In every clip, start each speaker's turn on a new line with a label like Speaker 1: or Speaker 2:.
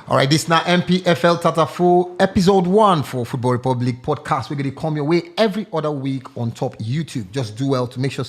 Speaker 1: All right, this is now Npfl TATAFO episode 1 for Football Republic podcast. We're going to come your way every other week on top YouTube. Just do well to make sure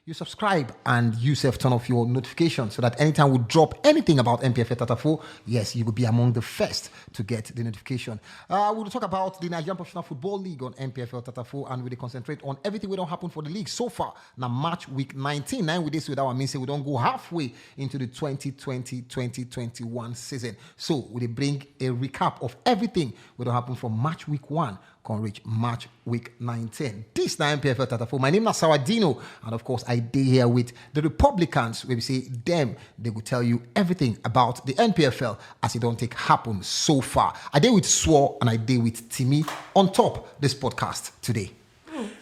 Speaker 1: you subscribe and you turn off your notifications so that anytime we drop anything about Npfl TATAFO, yes, you will be among the first to get the notification. We'll talk about the Nigerian Professional Football League on Npfl TATAFO, and we'll concentrate on everything that don't happen for the league so far. Now, March week 19, 9 with this without means we don't go halfway into the 2020-2021 season. So we'll bring a recap of everything that don't happen from March week 1. Can reach March week 19. This is Npfl TATAFO. My name is Sawadino, and of course I did here with the Republicans where we say them, they will tell you everything about the Npfl as it don't take happen so far. I did with Swore and I did with Timmy on top this podcast today.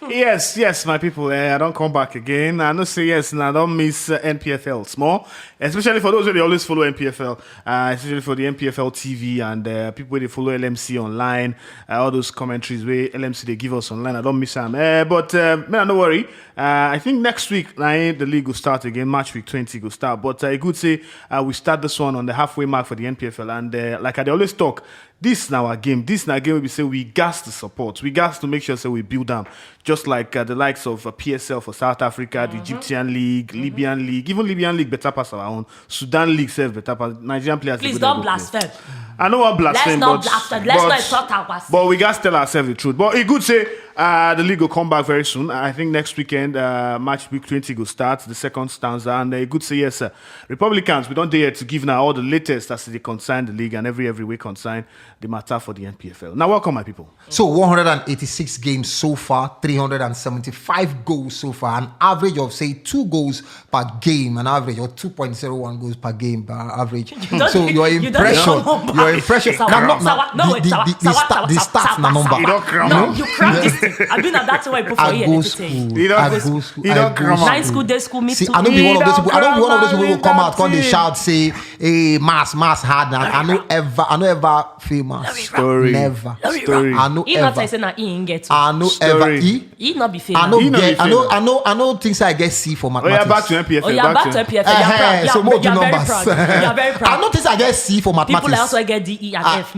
Speaker 2: Yes, my people. I don't come back again. I don't say yes, and I don't miss Npfl small, especially for those who they always follow Npfl, especially for the Npfl TV and people they follow LMC online. All those commentaries where LMC they give us online. I don't miss them. But man, don't worry. I think next week the league will start again. March week 20 will start. But I could say we start this one on the halfway mark for the Npfl, and like I always talk. This now our game. This now game we say we gas to support. We gas to make sure we build them. Just like the likes of PSL for South Africa, the Egyptian League, Libyan League. Even Libyan League better pass our own. Sudan League self better pass. Nigerian players.
Speaker 3: Please don't blaspheme.
Speaker 2: I know what blaspheme.
Speaker 3: Let's not blaspheme. Let's not insult ourselves.
Speaker 2: But we gas tell ourselves the truth. But it could say the league will come back very soon. I think next weekend, March week 20 will start, the second stanza. And it could say, yes, Republicans, we don't dare to give now all the latest as they consign the league and every week consign the matter for the Npfl. Now, welcome, my people.
Speaker 1: So, 186 games so far, 375 goals so far, an average of, say, 2 goals per game, an average of 2.01 goals per game per average. So, your impression, the stats, the number.
Speaker 3: No, you crack this thing. I've been at that way before here.
Speaker 2: You don't come out.
Speaker 3: Night school, day school, meet
Speaker 1: I don't be one of those people. I don't be one of those people who come out, come they shout, say, "Hey, mass hard." I know ever feel mass.
Speaker 2: Story.
Speaker 1: Never.
Speaker 2: Story.
Speaker 1: I know
Speaker 3: he
Speaker 1: ever.
Speaker 3: Not say na he ain't get.
Speaker 1: I know
Speaker 2: Story.
Speaker 1: ever.
Speaker 3: He not be famous.
Speaker 1: I know things I get C for mathematics.
Speaker 2: Oh, yeah, back to Npfl.
Speaker 3: Oh, yeah, back to Npfl.
Speaker 1: So more do
Speaker 3: very
Speaker 1: numbers.
Speaker 3: proud. You are very proud.
Speaker 1: I know things I get C for mathematics.
Speaker 3: People also get D, E, and F.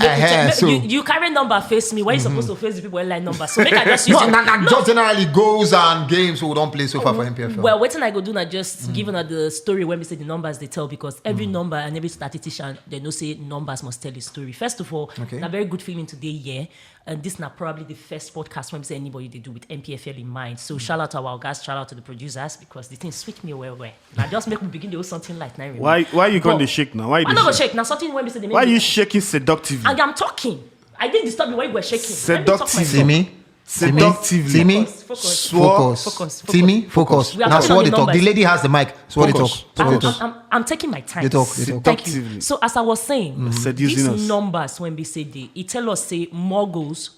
Speaker 3: You carry number face me when you supposed to face the people who like numbers. So make I just use
Speaker 1: just generally goals and games who don't play so far for Npfl.
Speaker 3: Well, what I go do now just giving her the story when we say the numbers they tell, because every number and every statistician they know say numbers must tell a story. First of all, a very good feeling today, and this is not probably the first podcast when we say anybody they do with Npfl in mind. So shout out to our guys, shout out to the producers, because the thing sweet me well. Now just make me begin to do something like now.
Speaker 2: Why you going to shake now? Why
Speaker 3: I'm not gonna shake now. Something when we say the
Speaker 2: why are you shaking seductively?
Speaker 3: And I'm talking. I didn't disturb you when you were shaking.
Speaker 2: Seductively.
Speaker 1: Timmy, focus. Timmy, focus. Now, so what they talk. The lady has the mic. So what they talk.
Speaker 3: I'm taking my time.
Speaker 1: They talk.
Speaker 3: Thank you. So as I was saying, these numbers when we say it tell us say more goals.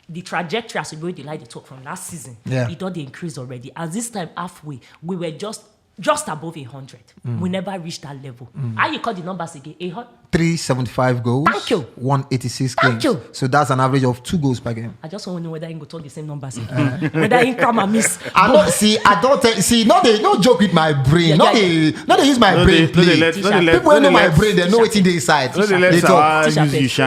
Speaker 3: The trajectory as we go, they talk from last season. It don't increase already. As this time halfway, we were just above 100. We never reached that level. How you call the numbers again?
Speaker 1: 375 goals.
Speaker 3: Thank you.
Speaker 1: 186
Speaker 3: Thank
Speaker 1: games.
Speaker 3: You.
Speaker 1: So that's an average of 2 goals per game.
Speaker 3: I just want to know whether you go talk the same numbers again. Whether you come and miss.
Speaker 1: No, joke with my brain. They use my brain. People know my brain. They know what's in the inside.
Speaker 2: They talk.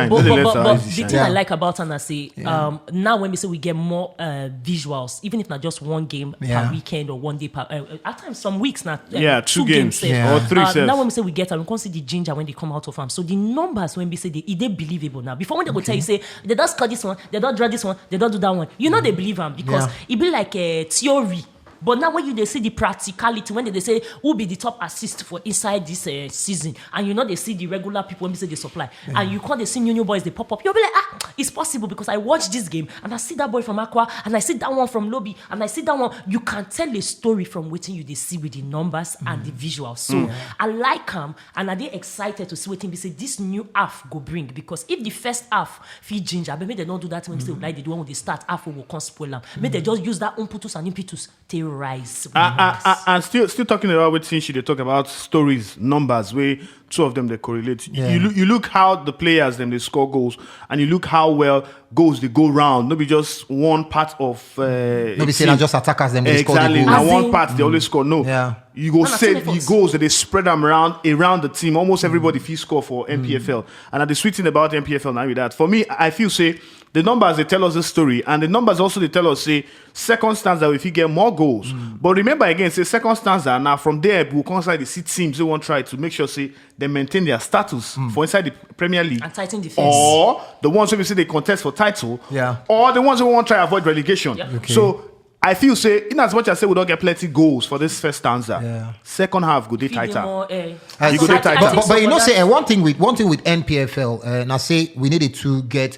Speaker 3: But the thing I like about and I say, now when we say we get more visuals, even if not just one game per weekend or one day per, at times some weeks now.
Speaker 2: 2 games or 3 sets.
Speaker 3: Now when we say we get, we can see the ginger when they come out of them. So the numbers when we say they believable now. Before when they go tell you say they don't score this one, they don't draw this one, they don't do that one. You know they believe them because it be like a theory. But now when they see the practicality, when they say who be the top assist for inside this season, and they see the regular people when they say they supply, and you can't see new boys they pop up, you'll be like, it's possible because I watch this game and I see that boy from AKWA and I see that one from Lobby and I see that one. You can tell a story from what they see with the numbers and the visuals. So I like them and I'm excited to see what they say this new half go bring, because if the first half feel ginger, maybe they don't do that when they say like they do when they start half will come spoil them. Maybe they just use that impetus and impetus to rise.
Speaker 2: And still talking about what things they talk about stories, numbers, where two of them they correlate.
Speaker 1: Yeah.
Speaker 2: You look how the players them they score goals, and you look how well goals they go round. Not be just one part of.
Speaker 1: Nobody say that just attackers them they score the
Speaker 2: Exactly.
Speaker 1: goals.
Speaker 2: Now one part they always score. No.
Speaker 1: Yeah.
Speaker 2: You go
Speaker 3: And
Speaker 2: say
Speaker 3: that's
Speaker 2: the
Speaker 3: efforts.
Speaker 2: goals that they spread them around the team. Almost everybody feel score for NPFL. And the sweet thing about NPFL now with that, for me, I feel say the numbers they tell us the story, and the numbers also they tell us say second stanza if you get more goals. But remember again, say second stanza now from there we'll consider the see teams they won't try to make sure say they maintain their status for inside the Premier League.
Speaker 3: And tighten defense.
Speaker 2: Or the ones who we say they contest for title.
Speaker 1: Yeah.
Speaker 2: Or the ones who want to try avoid relegation.
Speaker 3: Yeah.
Speaker 1: Okay.
Speaker 2: So I feel say in as much as say we don't get plenty goals for this first stanza,
Speaker 1: Yeah.
Speaker 2: second half go dey
Speaker 3: Feed them
Speaker 2: tighter.
Speaker 3: more,
Speaker 2: You go dey tighter.
Speaker 1: But you know, say one thing with NPFL, and I say we needed to get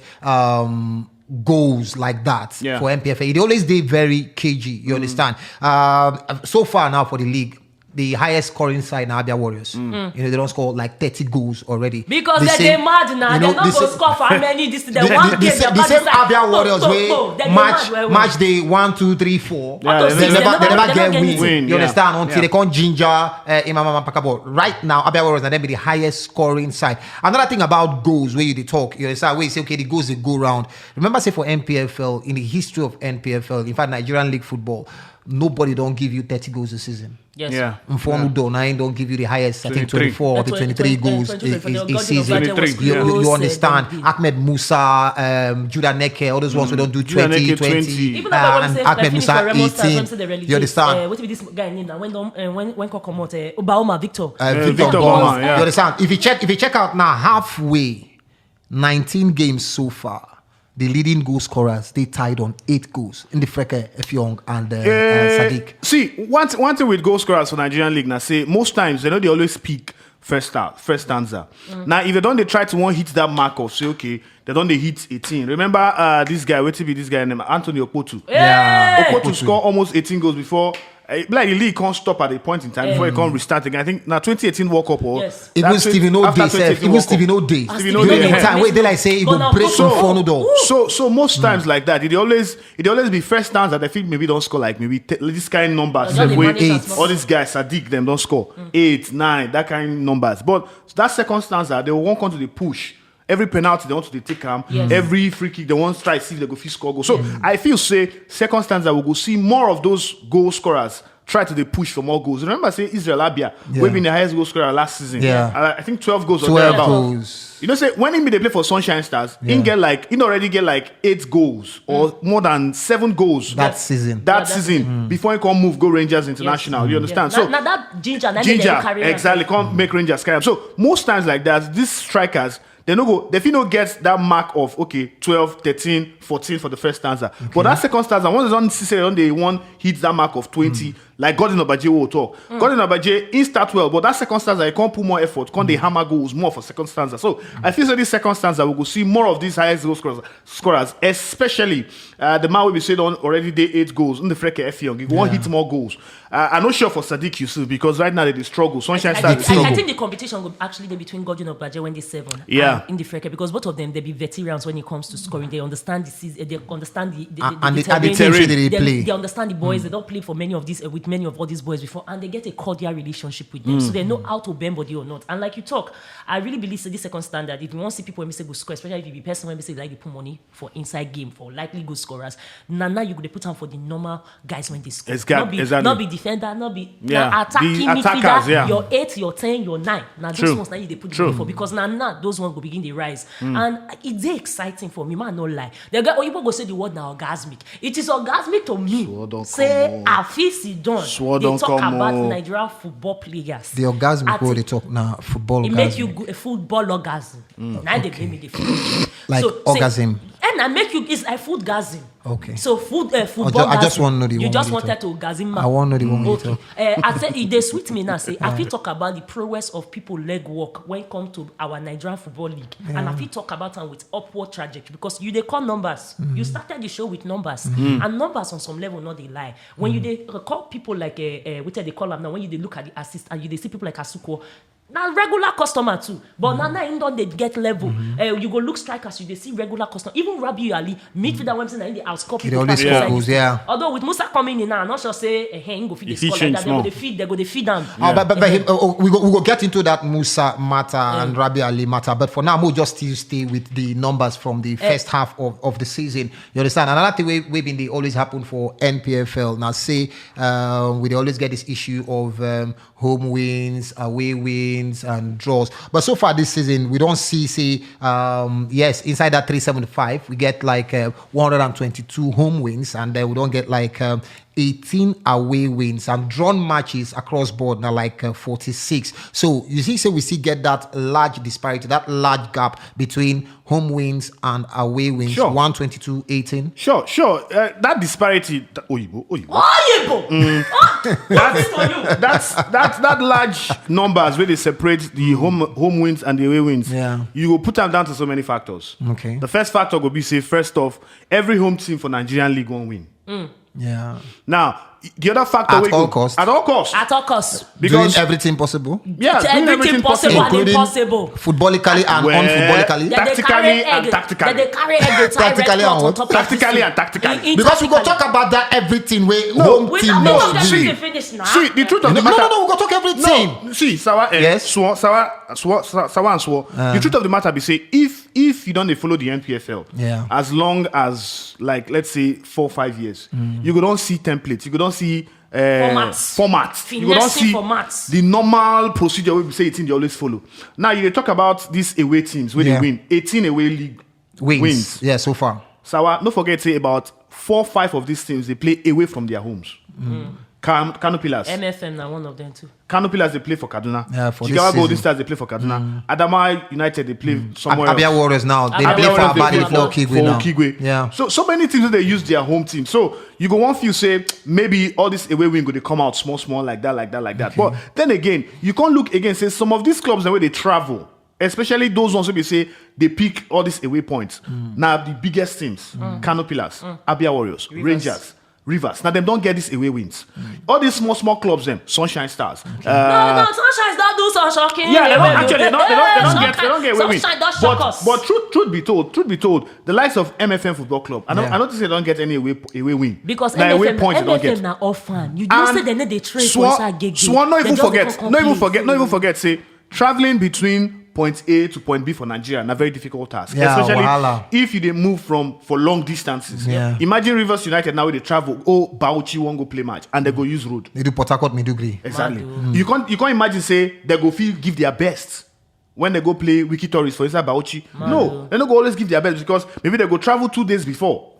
Speaker 1: goals like that
Speaker 2: Yeah.
Speaker 1: for NPFL. It always did very cagey. You understand? So far now for the league, the highest scoring side now Abia Warriors. You know, they don't score like 30 goals already.
Speaker 3: Because
Speaker 1: The
Speaker 3: they're
Speaker 1: same-
Speaker 3: mad now.
Speaker 1: you know,
Speaker 3: They're not
Speaker 1: the
Speaker 3: going to
Speaker 1: same-
Speaker 3: score for how many this. They
Speaker 1: the,
Speaker 3: one
Speaker 1: the,
Speaker 3: game.
Speaker 1: the same Abia Warriors way
Speaker 3: They're
Speaker 1: match
Speaker 3: mad,
Speaker 1: match day 1, 2, 3, 4.
Speaker 2: Yeah,
Speaker 1: they
Speaker 2: they
Speaker 1: never get win.
Speaker 2: win,
Speaker 1: You
Speaker 2: yeah.
Speaker 1: understand? Until
Speaker 2: Yeah.
Speaker 1: they can't ginger Imam Pakabo. Right now, Abia Warriors are them be the highest scoring side. Another thing about goals where you dey talk, you understand? Where you say okay, the goals they go round. Remember, say for NPFL in the history of NPFL, in fact Nigerian League football, nobody don't give you 30 goals a season.
Speaker 3: Yes.
Speaker 2: Yeah.
Speaker 1: Mfonu Donai don't give you the highest, I think 24 or 23 goals a season. You understand? Ahmed Musa, Judah Neke, all those ones who don't do
Speaker 2: Judah
Speaker 1: 20,
Speaker 2: Neke,
Speaker 1: 20,
Speaker 2: 20.
Speaker 3: Even when
Speaker 1: and
Speaker 3: say
Speaker 1: Ahmed Musa 18. You understand?
Speaker 3: What if this guy name now when come out Obaoma Victor.
Speaker 1: Victor
Speaker 2: Boma,
Speaker 1: Boma,
Speaker 2: yeah.
Speaker 1: you understand? If you check out now halfway, 19 games so far. The leading goal scorers, they tied on 8 goals in the Freke, Effiong, and Sadiq.
Speaker 2: See, one thing with goal scorers for Nigerian League, now say most times they always peak first stanza. Now, if they try to hit that mark of say okay, they hit 18. Remember this guy, what to be this guy named Anthony Okpotu.
Speaker 1: Yeah.
Speaker 2: Okpotu scored almost 18 goals before. Like the league can't stop at a point in time before it can't restart again. I think now 2018 World Cup or
Speaker 3: Yes.
Speaker 1: Even Stephen O'Day, even Stephen O'Day.
Speaker 2: Stephen O'Day,
Speaker 1: Even
Speaker 2: yeah.
Speaker 1: time wait, they like say he
Speaker 3: But
Speaker 1: go
Speaker 3: now,
Speaker 1: break
Speaker 3: so-
Speaker 1: from front door.
Speaker 2: So most times like that, it always be first downs that I think maybe don't score like maybe this kind of numbers.
Speaker 3: Don't they
Speaker 2: Way
Speaker 3: manage as
Speaker 2: 8.
Speaker 3: much?
Speaker 2: All these guys, Sadiq, them don't score 8, 9, that kind of numbers. But that second stanza, they won't come to the push. Every penalty they want to take them.
Speaker 3: Yes.
Speaker 2: Every free kick they want to try to see if they go fit score goal. So I feel say second stanza we go see more of those goal scorers try to push for more goals. Remember say Israel Abia,
Speaker 1: Yeah.
Speaker 2: we've been the highest goal scorer last season.
Speaker 1: Yeah.
Speaker 2: I think 12 goals or
Speaker 1: 12
Speaker 2: thereabout.
Speaker 1: goals.
Speaker 2: You know, say when they play for Sunshine Stars, he already get like 8 goals or more than 7 goals
Speaker 1: That season.
Speaker 2: That season before he can move go Rangers International. You understand?
Speaker 3: So
Speaker 2: So
Speaker 3: now that ginger,
Speaker 2: ginger exactly can't make Rangers carry up. So most times like that, these strikers they feel get that mark of okay 12, 13, 14 for the first stanza. But that second stanza, once they don't see they one hits that mark of 20. Like Gordon Obaje will talk. Gordon Obaje, he start well, but that second stanza, he can't put more effort. Can't they hammer goals more for second stanza? So I feel so this second stanza, we will see more of these highest goal scorers, especially the man will be said on already day 8 goals in the Freke Effiong. He won't hit more goals. I'm not sure for Sadiq Yusuf because right now they struggle. Sunshine Stars they
Speaker 3: I
Speaker 2: struggle.
Speaker 3: think the competition will actually be between Gordon Obaje when they 7
Speaker 2: Yeah.
Speaker 3: and in the Freke because both of them they be veterans when it comes to scoring. They understand the season, they understand the
Speaker 1: And the
Speaker 3: terrain.
Speaker 1: teams where they play.
Speaker 3: They understand the boys. They don't play for many of these with many of all these boys before, and they get a cordial relationship with them, so they know how to bend body or not. And like you talk, I really believe this second standard. If you want to see people when we say good score, especially if you be person when we say like they put money for inside game for likely good scorers, now you could put them for the normal guys when they score.
Speaker 2: Exactly.
Speaker 3: Not be defender, not be
Speaker 2: Yeah.
Speaker 3: attacking
Speaker 2: The attackers,
Speaker 3: midfielder.
Speaker 2: yeah.
Speaker 3: Your 8, your 10, your 9. Now
Speaker 2: True.
Speaker 3: those ones now they put
Speaker 2: True.
Speaker 3: the for because now those ones will begin the rise, and it's exciting for me. Man, no lie. The guy, people go say the word now orgasmic. It is orgasmic to me.
Speaker 2: Swore don't
Speaker 3: Say
Speaker 2: come on.
Speaker 3: Afisi done.
Speaker 2: Swore
Speaker 3: They
Speaker 2: don't
Speaker 3: talk
Speaker 2: come
Speaker 3: about
Speaker 2: on.
Speaker 3: Nigerian football players.
Speaker 1: The orgasmic
Speaker 3: At
Speaker 1: where
Speaker 3: it-
Speaker 1: they talk now, football
Speaker 3: It make you
Speaker 1: orgasm.
Speaker 3: a football orgasm. Now they give me the football.
Speaker 1: Like orgasm.
Speaker 3: And I make you it's a food gasm.
Speaker 1: Okay.
Speaker 3: So football.
Speaker 1: I just
Speaker 3: gasm.
Speaker 1: want to know the
Speaker 3: You
Speaker 1: one
Speaker 3: just
Speaker 1: where they
Speaker 3: wanted to orgasm.
Speaker 1: I want to know the one where
Speaker 3: Okay.
Speaker 1: they
Speaker 3: I said they sweet me now. Say I feel talk about the prowess of people leg work when it come to our Nigerian football league, and I feel talk about them with upward trajectory because you they call numbers. You started the show with numbers, and numbers on some level not they lie. When you they call people like what they call them now, when you they look at the assist and you they see people like Asuko. Now regular customer too, but now in don't they get level. You go look strikers, you they see regular customer. Even Rabi Ali, midfielder when in the outscope.
Speaker 1: He always focus, yeah.
Speaker 3: Although with Musa coming in now, I'm not sure say he go feed the score like that. They go feed them.
Speaker 1: We go get into that Musa matter and Rabi Ali matter, but for now we'll just still stay with the numbers from the first half of the season. You understand? Another thing we been they always happen for NPFL. Now say we always get this issue of home wins, away wins, and draws. But so far this season, we don't see, yes, inside that 375, we get like 122 home wins, and we don't get like 18 away wins, and drawn matches across board now like 46. So you see, we still get that large disparity, that large gap between home wins and away wins. Sure. 122, 18.
Speaker 2: Sure. That disparity. Oyibo. That large numbers where they separate the home wins and the away wins.
Speaker 1: Yeah.
Speaker 2: You will put them down to so many factors.
Speaker 1: Okay.
Speaker 2: The first factor will be, say, first off, every home team for Nigerian League won't win.
Speaker 1: Yeah.
Speaker 2: Now, the other factor
Speaker 1: at all costs.
Speaker 2: At all costs.
Speaker 1: Because doing everything possible.
Speaker 2: Yeah,
Speaker 3: everything possible and impossible.
Speaker 1: Footballically and unfootballically.
Speaker 2: Tactically and tactically.
Speaker 3: They carry egg.
Speaker 1: Practically and what?
Speaker 2: Practically and tactically.
Speaker 1: Because we go talk about that everything where home team must do.
Speaker 2: See, the truth of the matter.
Speaker 1: No, we go talk everything.
Speaker 2: No, see, Sawa and Swo. The truth of the matter be say, if you don't follow the NPFL, as long as like let's say 4 or 5 years, you go don't see templates, you go don't see formats. You go don't see the normal procedure we say it's in they always follow. Now you talk about these away teams where they win 18 away league wins.
Speaker 1: Yeah, so far.
Speaker 2: Sawa, don't forget say about 4 or 5 of these teams they play away from their homes. Kano Pillars.
Speaker 3: MFM now one of them too.
Speaker 2: Kano Pillars they play for Kaduna.
Speaker 1: Yeah, for
Speaker 2: Jigawa Golden Stars they play for Kaduna. Adama United they play somewhere
Speaker 1: Abia
Speaker 2: else.
Speaker 1: Warriors now they play for Abadi for Kigwe.
Speaker 2: Yeah. So many teams they use their home team. So you go one few say maybe all this away win go they come out small like that. Okay. But then again, you can't look again say some of these clubs the way they travel, especially those ones who they say they pick all these away points. Now the biggest teams, Kano Pillars, Abia Warriors, Rivers. Now them don't get these away wins. All these small clubs, them Sunshine Stars.
Speaker 3: No, Sunshine don't do some shocking.
Speaker 2: Yeah, they don't get away wins.
Speaker 3: Sunshine don't shock us.
Speaker 2: But truth be told, the likes of MFM Football Club, I don't think they don't get any away win
Speaker 3: because
Speaker 2: away points they don't get.
Speaker 3: MFM now orphan. You don't say they need they trade for inside gig.
Speaker 2: Not even forget. Say traveling between point A to point B for Nigeria, a very difficult task.
Speaker 1: Yeah,
Speaker 2: especially if you move for long distances.
Speaker 1: Yeah.
Speaker 2: Imagine Rivers United now they travel. Bauchi won't go play match and they go use road.
Speaker 1: They do Port Harcourt, Maiduguri.
Speaker 2: Exactly. You can't imagine say they go give their best when they go play Wiki Tourist for inside Bauchi. No, they don't go always give their best because maybe they go travel 2 days before.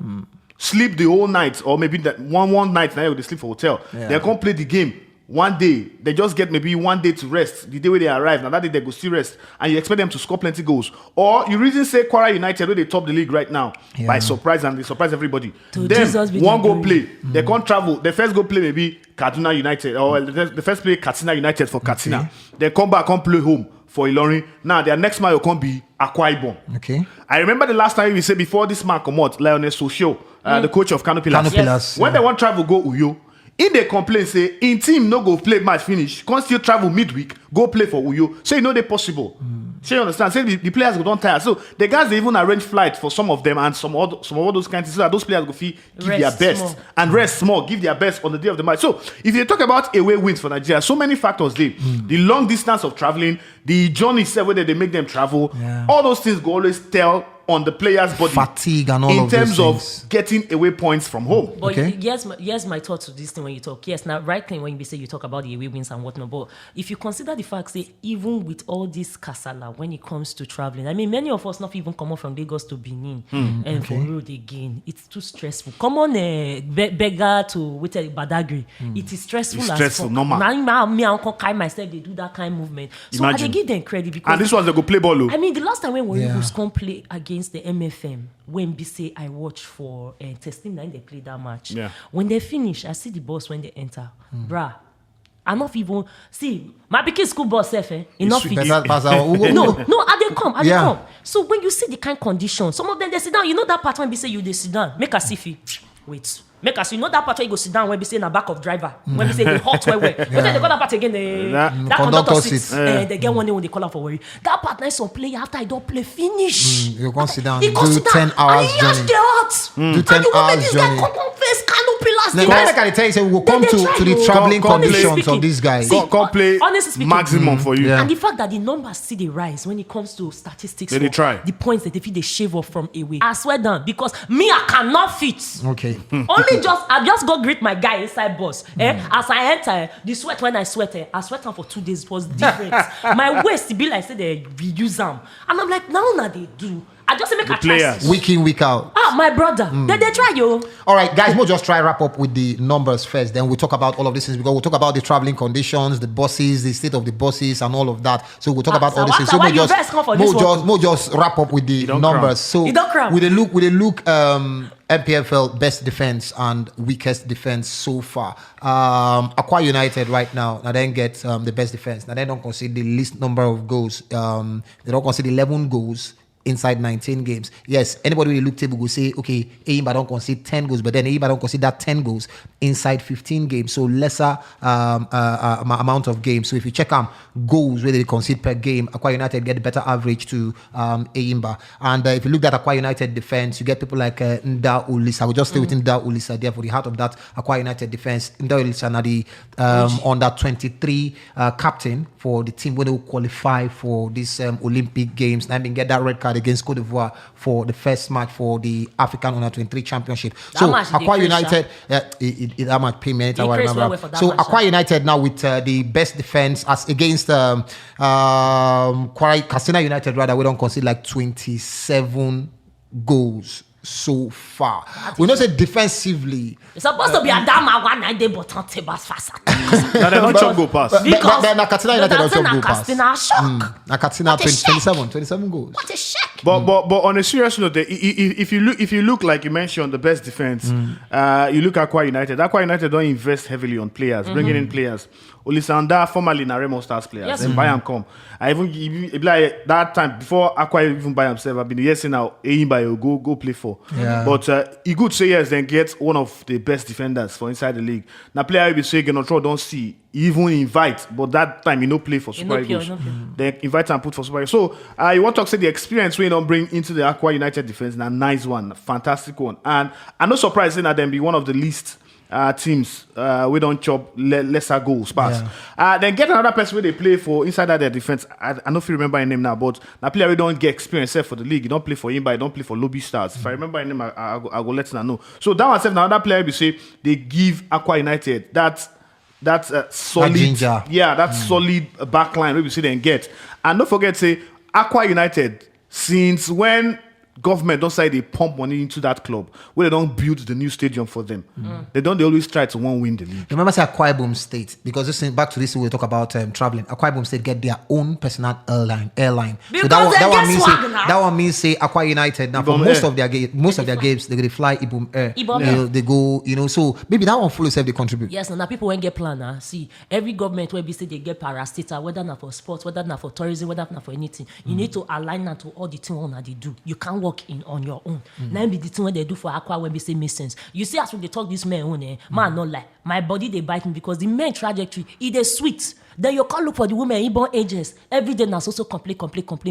Speaker 2: Sleep the whole night, or maybe that one night now they sleep for hotel. Yeah. They can't play the game. One day, they just get maybe 1 day to rest. The day where they arrive, now that day they go still rest, and you expect them to score plenty goals. Or you reason say KWARA United, where they top the league right now by surprise, and they surprise everybody. Then one go play, they can't travel. They first go play maybe Kaduna United, or the first play Katsina United for Katsina. They come back and play home for Ilorin. Now their next match will come be AKWA.
Speaker 1: Okay.
Speaker 2: I remember the last time we said before this man come out, Lionel Socio, the coach of Kano Pillars.
Speaker 1: Yes.
Speaker 2: When they want travel, go Uyo. If they complain, say, in team no go play match finish, can't still travel midweek, go play for Uyo. So you know they possible. So you understand? Say the players go don't tire. So the guys they even arrange flight for some of them and some of those kinds of things so that those players go give their best and rest small, give their best on the day of the match. So if you talk about away wins for Nigeria, so many factors there. The long distance of traveling, the journey itself whether they make them travel, all those things go always tell on the player's body,
Speaker 1: fatigue and all
Speaker 2: in
Speaker 1: of
Speaker 2: terms
Speaker 1: those
Speaker 2: of getting away points from home.
Speaker 3: But yes, my thoughts to this thing when you talk. Yes, now right thing when you say you talk about the away wins and whatnot. But if you consider the fact, say even with all this kasala when it comes to traveling, I mean many of us not even come up from Lagos to Benin and for road again. It's too stressful. Come on, beggar to Badagry. It is stressful.
Speaker 2: It's stressful. Normal.
Speaker 3: Now me and Uncle Kai myself they do that kind of movement. So I give them credit because
Speaker 2: and this was they go play ball.
Speaker 3: I mean the last time when we come play against the MFM, when BC I watch for testing and they play that match. Yeah. When they finish, I see the boss when they enter. Bruh, I'm not even see my big school boss enough. No, I they come. So when you see the kind condition, some of them they sit down. You know that part when they say you they sit down, make a siffy. Wait. Make us, you know that part where you go sit down when we say in the back of driver, when we say the hot where. But then they got that part again, that conductor seats. They get one day when they call out for worry. That part nice on play after I don't play finish.
Speaker 1: You can't sit down.
Speaker 3: He
Speaker 1: Do 10 hours
Speaker 3: and
Speaker 1: journey.
Speaker 3: Do
Speaker 1: 10 hours journey.
Speaker 3: Come on, face Kano pillars.
Speaker 1: The guy that can tell you, say, we will come to the traveling conditions of these guys.
Speaker 2: Can't play maximum for you.
Speaker 3: And the fact that the numbers still they rise when it comes to statistics.
Speaker 2: They try.
Speaker 3: The points that they shave off from away. I swear down because me I cannot fit.
Speaker 1: Okay.
Speaker 3: I just go greet my guy inside bus. As I enter, the sweat when I sweat, I sweat for 2 days was different. My waist be like say they reuse them, and I'm like now they do. I just make a
Speaker 2: players
Speaker 1: week in, week out.
Speaker 3: My brother, they try you.
Speaker 1: All right, guys, we'll just try wrap up with the numbers first. Then we'll talk about all of these things because we'll talk about the traveling conditions, the buses, the state of the buses, and all of that. So we'll talk about all these things. So we'll just wrap up with the numbers. So with the look, Npfl best defense and weakest defense so far. AKWA United right now then get the best defense. Now they don't consider the least number of goals. They don't consider 11 goals inside 19 games. Yes, anybody with a look table will say, okay, Eyimba don't concede 10 goals, but then Eyimba don't concede that 10 goals inside 15 games. So lesser amount of games. So if you check goals where they concede per game, AKWA United get a better average to Eyimba. And if you look at AKWA United defense, you get people like Nda Ulisa. I will just stay with Nda Ulisa there for the heart of that AKWA United defense. Nda Ulisa now the under 23 captain for the team when they will qualify for this Olympic Games. And I mean, get that red card against Cote d'Ivoire for the first match for the African Under 23 Championship. So AKWA United, that match pay me. So AKWA United now with the best defense as against Katsina United rather, we don't concede like 27 goals so far. We know say defensively.
Speaker 3: It's supposed to be a damn one night, but not Tebas fast.
Speaker 2: They don't chop go pass.
Speaker 3: Because
Speaker 1: Katsina United don't chop go pass.
Speaker 3: Katsina shock.
Speaker 1: Katsina 27 goals.
Speaker 3: What a shock.
Speaker 2: But on a serious note, if you look like you mentioned the best defense, you look at AKWA United. AKWA United don't invest heavily on players, bringing in players. Olisanda formerly na Remo Stars players.
Speaker 3: Yes.
Speaker 2: Then buy him come. I even like that time before AKWA even buy himself. I've been yes now. Eyimba go play for.
Speaker 1: Yeah.
Speaker 2: But he could say yes, then get one of the best defenders for inside the league. Now player will be saying don't see. Even invite, but that time play for Super Eagles. They invite and put for Super Eagles. So you want to say the experience we don't bring into the AKWA United defense, a nice one, fantastic one, and I'm not surprised that them be one of the least teams we don't chop lesser goals pass. Then get another person where they play for inside that their defense. I don't know if you remember his name now, but now player we don't get experience for the league. You don't play for him, but you don't play for Lobby Stars. If I remember his name, I'll go let you know. So that one said another player we say they give AKWA United that's solid, solid backline where we see them get. And don't forget, say AKWA United since when government don't say they pump money into that club where they don't build the new stadium for them. They always try to win the league.
Speaker 1: Remember say Akwa Ibom State, because this back to this we'll talk about traveling. Akwa Ibom State get their own personal airline. So that one means say AKWA United now for most of their games they fly Ibom Air. They go, so maybe that one follows if they contribute.
Speaker 3: Yes, now people won't get plan. See, every government where we say they get parastata, whether not for sports, whether not for tourism, whether not for anything. You need to align that to all the things that they do. You can't work on your own. Now be the thing when they do for AKWA when we say makes sense. You see as when they talk this man man not lie. My body they bite me because the main trajectory it is sweet. Then you can't look for the women inborn agents. Every day that's also complete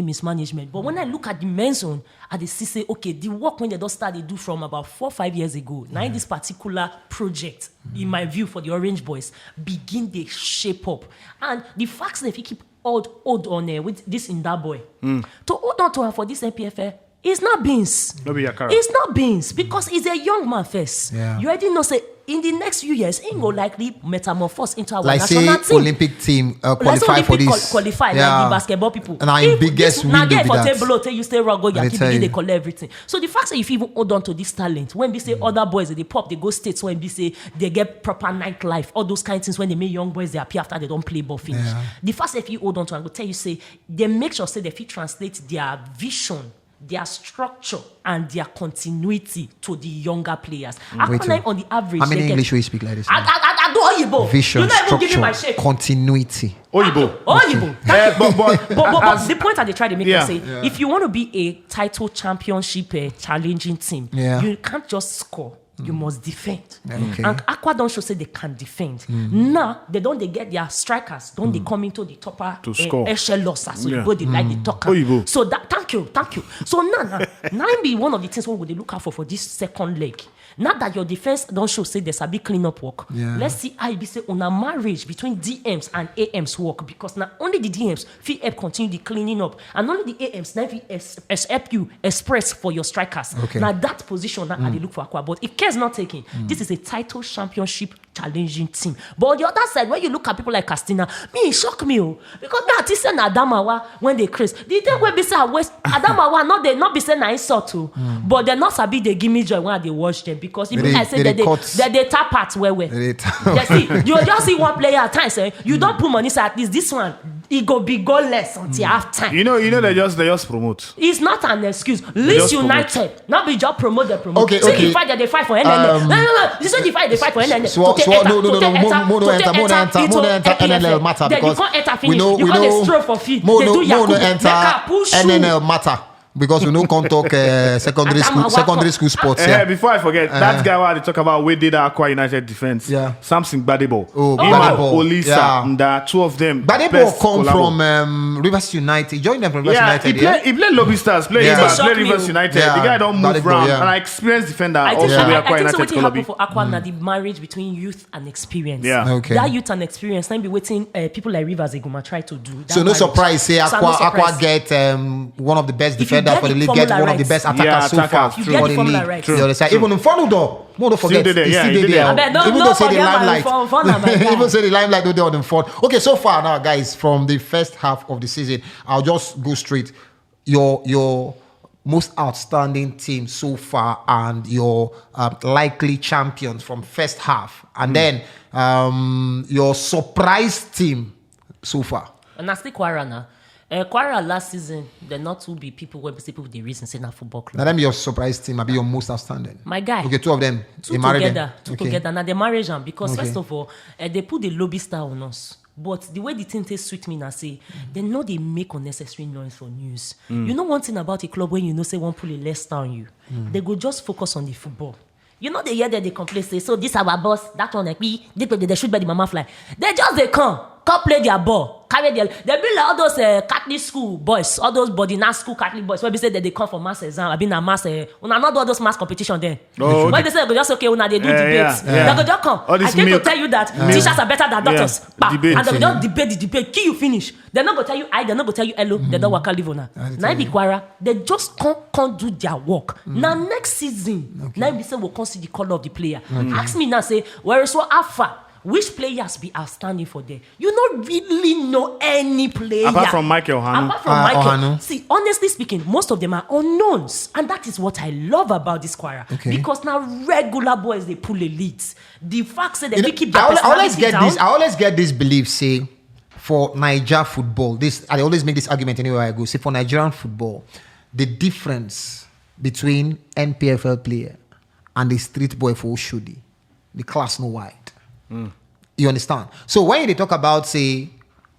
Speaker 3: mismanagement. But when I look at the men's own, I see say okay, the work when they don't start they do from about 4-5 years ago. Now in this particular project, in my view for the Orange Boys, begin they shape up. And the facts that if you keep hold on with this in that boy, to hold on to her for this Npfl. It's not beans. It's not beans because he's a young man first.
Speaker 1: Yeah.
Speaker 3: You already know say in the next few years, he will likely metamorphose into our
Speaker 1: like
Speaker 3: national
Speaker 1: say
Speaker 3: team.
Speaker 1: Olympic team qualify for this.
Speaker 3: Qualify like the basketball people.
Speaker 1: And our biggest window be that.
Speaker 3: Table, you stay rock, go, you keep they collect everything. So the fact that if you even hold on to this talent, when we say other boys they pop, they go states. When we say they get proper nightlife, all those kind of things. When they make young boys they appear after they don't play ball finish. Yeah. The fact that if you hold on to, I will tell you say they make sure say they fit translate their vision, their structure and their continuity to the younger players. On the average,
Speaker 1: how many English will you speak like this?
Speaker 3: I do Oyibo.
Speaker 1: Vision, structure, continuity.
Speaker 2: Oyibo.
Speaker 3: But the point that they try to make is say, if you want to be a title championship challenging team, you can't just score. you must defend.
Speaker 1: Okay.
Speaker 3: And AKWA don't show say they can defend. Now they get their strikers, don't they come into the topper
Speaker 2: To score.
Speaker 3: echelons as so they like the talker.
Speaker 2: Oyibo.
Speaker 3: So that thank you. So now be one of the things what would they look out for this second leg. Now that your defense don't show say there's a big cleanup work.
Speaker 1: Yeah.
Speaker 3: Let's see how it be say on a marriage between DMs and AMs work, because now only the DMs fit help continue the cleaning up, and only the AMs now fit help you express for your strikers.
Speaker 1: Okay.
Speaker 3: Now that position now they look for AKWA. But if care's not taken, this is a title championship challenging team. But on the other side, when you look at people like Castina, it shock me, because me artist and Adamawa when they craze, the thing when be say West Adamawa not be say na insult too, but they not sabi they give me joy when they watch them, because even I say that they tap out well. You see, you just see one player at times. You don't put money so at least this one it go be goalless until half time.
Speaker 2: You know they just promote.
Speaker 3: It's not an excuse. Leeds United, not be just promote the promote.
Speaker 1: Okay,
Speaker 3: See
Speaker 1: okay.
Speaker 3: the fight that they fight for NNL. No. This is the fight they fight for NNL.
Speaker 1: Mono enter NNL matter, because we know
Speaker 3: they stroll for fee.
Speaker 1: Mono enter NNL matter, because we don't come talk secondary school sports.
Speaker 2: Before I forget, that guy where they talk about we did AKWA United defense.
Speaker 1: Yeah.
Speaker 2: Samson Gbadebo.
Speaker 1: Gbadebo.
Speaker 2: Olisa.
Speaker 1: Yeah.
Speaker 2: And the two of them.
Speaker 1: Gbadebo come from Rivers United. He joined them from Rivers United.
Speaker 2: He played Lobby Stars, played Rivers United.
Speaker 1: Yeah.
Speaker 2: The guy don't move
Speaker 1: Gbadebo,
Speaker 2: around.
Speaker 1: yeah.
Speaker 2: And I experienced defender
Speaker 3: I
Speaker 2: also
Speaker 3: think
Speaker 2: with AKWA
Speaker 3: so
Speaker 2: United.
Speaker 3: what happened for AKWA now the marriage between youth and experience.
Speaker 2: Yeah.
Speaker 1: Okay.
Speaker 3: That youth and experience then be waiting people like Rivers Eguma try to do.
Speaker 1: So no surprise, say AKWA get one of the best defenders for the league, get one of the best attackers so far
Speaker 3: You get
Speaker 1: for
Speaker 3: the
Speaker 1: the
Speaker 3: formula
Speaker 1: league.
Speaker 3: right.
Speaker 1: You understand? Even in Fonudo, don't forget,
Speaker 2: Still there,
Speaker 1: he's
Speaker 2: yeah,
Speaker 1: still
Speaker 2: he did
Speaker 1: there.
Speaker 2: there.
Speaker 3: I bet,
Speaker 1: Even
Speaker 3: no
Speaker 1: though say the
Speaker 3: forget my
Speaker 1: limelight,
Speaker 3: phone, my guy.
Speaker 1: even say the limelight don't on the front. Okay, so far now, guys, from the first half of the season, I'll just go straight. Your most outstanding team so far and your likely champions from first half, and then your surprise team so far.
Speaker 3: And I still KWARA now. KWARA last season, they not to be people when people with the reason say na football club.
Speaker 1: Now them your surprise team, I be your most outstanding.
Speaker 3: My guy.
Speaker 1: Okay, two of them.
Speaker 3: Two
Speaker 1: they married
Speaker 3: together.
Speaker 1: them.
Speaker 3: Two together. Now they marriage them because
Speaker 1: Okay.
Speaker 3: first of all, they put the lobby star on us. But the way the thing tastes sweet me now say, they know they make unnecessary noise for news. You know one thing about a club when you know say one pull a less star on you, they go just focus on the football. You know they hear that they complain say, so this our boss, that one like me, they shoot by the mama fly. They just come play their ball, carry their. They be like all those Catholic school boys, all those Bodina school Catholic boys. Where they say that they come for mass exam, I been a mass. Una not do all those mass competition then.
Speaker 2: Oh,
Speaker 3: When they say they go just okay, una they do debates.
Speaker 2: yeah.
Speaker 3: They go just come.
Speaker 2: All this
Speaker 3: I came
Speaker 2: milk.
Speaker 3: to tell you that teachers are better than doctors. Bah.
Speaker 2: Debate.
Speaker 3: And they go just debate the debate. Kill you finish. They're not gonna tell you I. They're not gonna tell you hello. They don't work out live on that. Now be KWARA. They just can't do their work. Now next season, now be say we'll come see the color of the player. Ask me now say where is what alpha. Which players be outstanding for there? You don't really know any player.
Speaker 2: Apart from Michael Ohanu.
Speaker 3: Apart from Michael.
Speaker 1: Ohanu.
Speaker 3: See, honestly speaking, most of them are unknowns. And that is what I love about this KWARA.
Speaker 1: Okay.
Speaker 3: Because now regular boys, they pull elites. The fact that they keep their
Speaker 1: I always
Speaker 3: personality
Speaker 1: get
Speaker 3: down.
Speaker 1: this. I always get this belief. Say for Niger football, I always make this argument anywhere I go. Say for Nigerian football, the difference between Npfl player and the street boy for Oshodi, the class no wide. You understand? So when they talk about say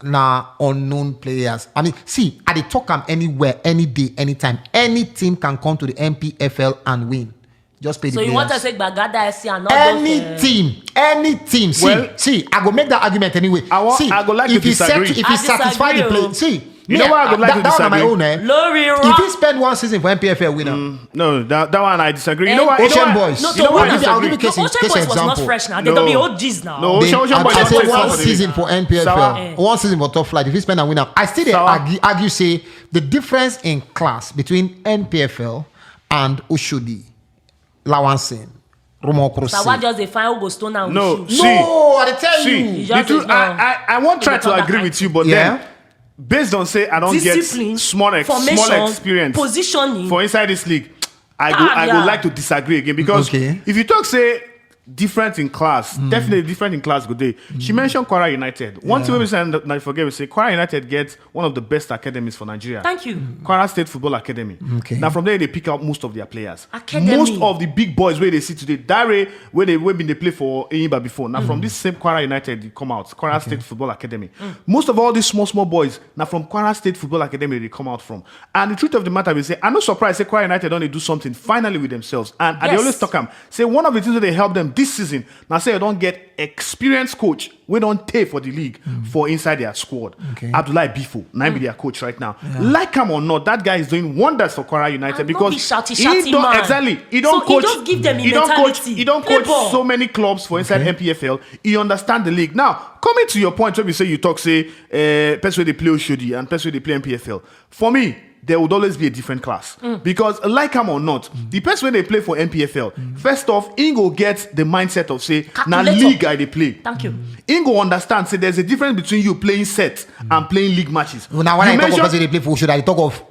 Speaker 1: unknown players, I mean, see, I they talk them anywhere, any day, anytime. Any team can come to the Npfl and win. Just pay the
Speaker 3: So
Speaker 1: players.
Speaker 3: you want to say Bagada SC and not
Speaker 1: Any team. See, I go make that argument anyway.
Speaker 2: I go like to disagree.
Speaker 1: If you satisfy the play, see.
Speaker 2: You know what I would like to
Speaker 1: that one on my
Speaker 2: disagree?
Speaker 1: own,
Speaker 3: Lori
Speaker 1: If you spend one season for Npfl winner,
Speaker 2: No, that one I disagree. You know what?
Speaker 1: Ocean Boys.
Speaker 3: No,
Speaker 2: You know what I
Speaker 1: I'll give you
Speaker 2: disagree?
Speaker 1: case
Speaker 3: Ocean Boys was not
Speaker 1: example.
Speaker 3: fresh now. They don't be OGs now.
Speaker 2: No.
Speaker 1: Then
Speaker 2: Ocean Boys
Speaker 1: I
Speaker 2: don't
Speaker 1: say
Speaker 2: play
Speaker 1: one
Speaker 2: somebody.
Speaker 1: season for Npfl,
Speaker 2: Sour.
Speaker 1: one season for top flight. If you spend and win up, I still
Speaker 2: Sour.
Speaker 1: argue say the difference in class between Npfl and Oshodi, Lawansin, Romo Krosi.
Speaker 3: So what just they find who go stone and
Speaker 2: No,
Speaker 3: shoot?
Speaker 2: see,
Speaker 1: No, I tell
Speaker 2: see,
Speaker 1: you.
Speaker 3: just
Speaker 2: the truth,
Speaker 3: ignore.
Speaker 2: I won't try
Speaker 3: You
Speaker 2: to
Speaker 3: become
Speaker 2: agree
Speaker 3: that
Speaker 2: with you, but
Speaker 1: Yeah.
Speaker 2: then based on say I don't
Speaker 3: Discipline,
Speaker 2: get small
Speaker 3: formation,
Speaker 2: experience
Speaker 3: positioning.
Speaker 2: for inside this league, I
Speaker 3: Yeah.
Speaker 2: would like to disagree again because
Speaker 1: Okay.
Speaker 2: if you talk say different in class, definitely different in class. Good day. She mentioned KWARA United. One thing we say, and I forget, we say KWARA United gets one of the best academies for Nigeria.
Speaker 3: Thank you.
Speaker 2: KWARA State Football Academy.
Speaker 1: Okay.
Speaker 2: Now from there they pick out most of their players.
Speaker 3: Academy.
Speaker 2: Most of the big boys where they see today, Dare where they play for Eyimba before. Now from this same KWARA United they come out, KWARA State Football Academy. Most of all these small boys now from KWARA State Football Academy they come out from. And the truth of the matter we say, I'm not surprised. Say KWARA United don't they do something finally with themselves. And they always talk them. Say one of the things that they help them this season. Now say you don't get experienced coach. We don't pay for the league for inside their squad.
Speaker 1: Okay.
Speaker 2: Abdullahi Bifo, now be their coach right now. Like him or not, that guy is doing wonders for KWARA United
Speaker 3: And
Speaker 2: because
Speaker 3: shouty,
Speaker 2: he don't
Speaker 3: man.
Speaker 2: exactly. He don't
Speaker 3: So
Speaker 2: coach.
Speaker 3: he just give them
Speaker 2: He don't coach.
Speaker 3: mentality.
Speaker 2: He don't coach
Speaker 3: Play ball.
Speaker 2: so many clubs for inside NPFL. He understand the league. Now coming to your point, when we say you talk say person they play Oshodi and person they play NPFL. For me, there would always be a different class. Because like him or not, the person when they play for NPFL, first off, Ingo gets the mindset of say, now
Speaker 3: Calculator.
Speaker 2: league I they play.
Speaker 3: Thank you.
Speaker 2: Ingo understands say there's a difference between you playing set and playing league matches.
Speaker 1: Now, when
Speaker 2: You
Speaker 1: I talk of
Speaker 2: mentioned-
Speaker 1: person they play for should I talk of